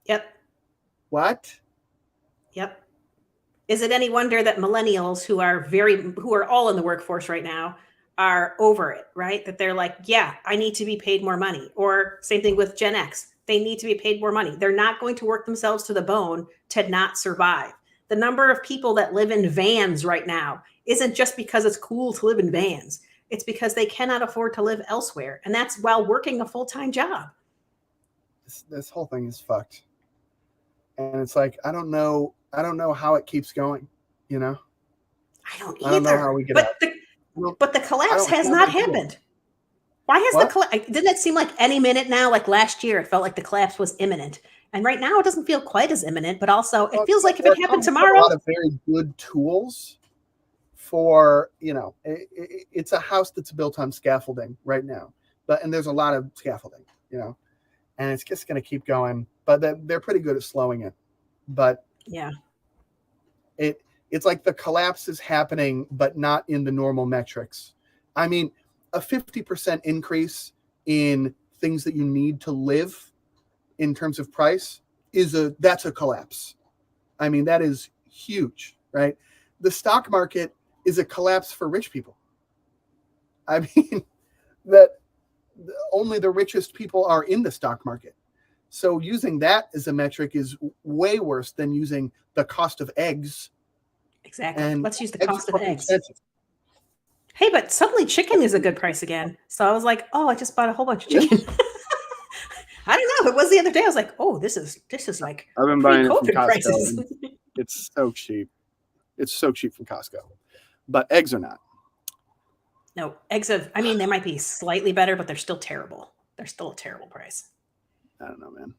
S1: Yep.
S4: What?
S1: Yep. Is it any wonder that millennials who are all in the workforce right now are over it, right? That they're like, yeah, I need to be paid more money. Or same thing with Gen X. They need to be paid more money. They're not going to work themselves to the bone to not survive. The number of people that live in vans right now isn't just because it's cool to live in vans. It's because they cannot afford to live elsewhere. And that's while working a full-time job.
S4: This whole thing is fucked. And it's like, I don't know how it keeps going, you know?
S1: I don't
S4: I don't know
S1: either.
S4: how we get
S1: but
S4: out.
S1: but the collapse
S4: I don't
S1: has
S4: have
S1: not
S4: an idea.
S1: happened. Why has
S4: What?
S1: the collapse? Didn't it seem like any minute now? Like last year, it felt like the collapse was imminent, and right now it doesn't feel quite as imminent. But also, it feels like if it happened
S4: Companies have
S1: tomorrow,
S4: a lot of very good tools for, it's a house that's built on scaffolding right now, and there's a lot of scaffolding, and it's just going to keep going. But they're pretty good at slowing it. But
S1: yeah,
S4: it's like the collapse is happening, but not in the normal metrics. I mean, a 50% increase in things that you need to live in terms of price that's a collapse. I mean, that is huge, right? The stock market is a collapse for rich people. I mean, that only the richest people are in the stock market. So using that as a metric is way worse than using the cost of eggs.
S1: exactly.
S4: And
S1: Let's use the
S4: eggs
S1: cost
S4: are
S1: of
S4: fucking
S1: eggs.
S4: expensive.
S1: Hey, but suddenly chicken is a good price again. So I was like, oh, I just bought a whole bunch of chicken. I don't know. It was the other day. I was like, oh, this is like
S2: I've been buying it from
S1: pre-COVID
S2: Costco.
S1: prices.
S2: And it's so cheap. It's so cheap from Costco. But eggs are not.
S1: No, eggs they might be slightly better, but they're still terrible. They're still a terrible price.
S2: I don't know, man.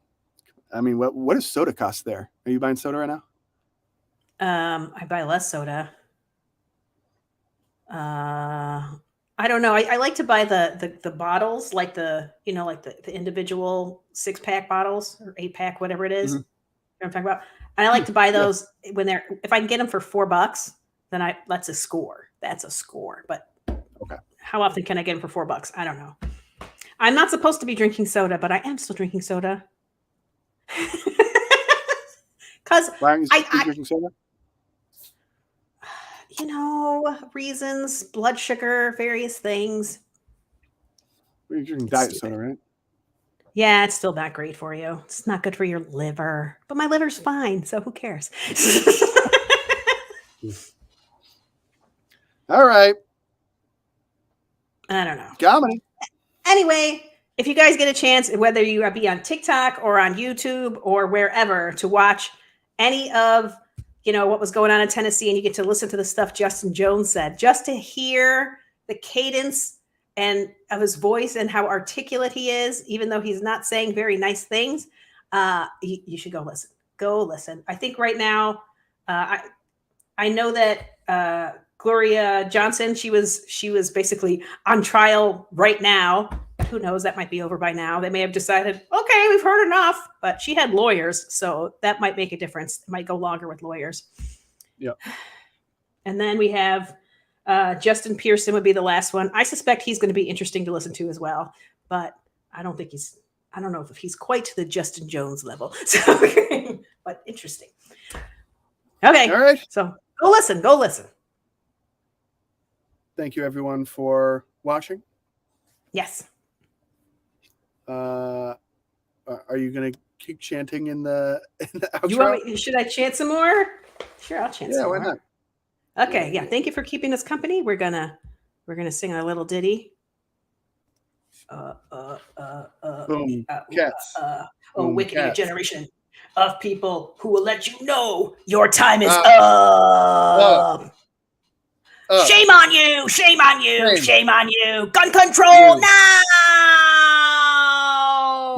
S2: I mean, what does soda cost there? Are you buying soda right now?
S1: I buy less soda. I don't know. I like to buy the bottles, like the individual 6-pack bottles or 8-pack, whatever it is.
S2: Mhm.
S1: You know what I'm talking about? And I like to buy those if I can get them for $4, then that's a score. That's a score. But
S2: Okay.
S1: How often can I get them for $4? I don't know. I'm not supposed to be drinking soda, but I am still drinking soda. Because
S2: Why aren't you drinking soda?
S1: reasons, blood sugar, various things.
S2: You're drinking
S1: It's
S2: diet
S1: stupid.
S2: soda, right?
S1: Yeah, it's still not great for you. It's not good for your liver, but my liver's fine, so who cares?
S2: All right.
S1: I don't know.
S2: Comedy.
S1: Anyway, if you guys get a chance, whether you be on TikTok or on YouTube or wherever, to watch any of what was going on in Tennessee, and you get to listen to the stuff Justin Jones said, just to hear the cadence and of his voice and how articulate he is, even though he's not saying very nice things, you should go listen. Go listen. I think right now, I know that Gloria Johnson, she was basically on trial right now. Who knows? That might be over by now. They may have decided, okay, we've heard enough. But she had lawyers, so that might make a difference. It might go longer with lawyers.
S2: Yep.
S1: And then we have Justin Pearson would be the last one. I suspect he's going to be interesting to listen to as well, but I don't know if he's quite to the Justin Jones level. So, but interesting. Okay.
S4: All right.
S1: So go listen.
S4: Thank you, everyone, for watching.
S1: Yes.
S4: Are you going to keep chanting in the outro?
S1: You want me, should I chant some more? Sure, I'll chant some
S4: Yeah, why
S1: more.
S4: not?
S1: Okay, yeah. Thank you for keeping us company. We're gonna sing our little ditty.
S4: Boom, cats.
S1: Oh,
S4: Boom,
S1: wicked
S4: cats.
S1: generation of people who will let you know your time is up.
S4: Up.
S1: Shame on you! Shame on you!
S4: Shame.
S1: Shame on you! Gun control
S4: You.
S1: now!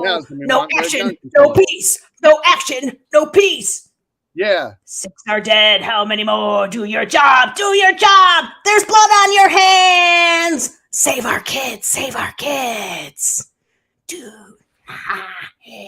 S4: Now's the
S1: No
S4: moment for
S1: action,
S4: gun
S1: no
S4: control.
S1: peace. No action, no peace.
S4: Yeah.
S1: 6 are dead. How many more? Do your job. Do your job. There's blood on your hands. Save our kids. Save our kids. Dude. Yeah.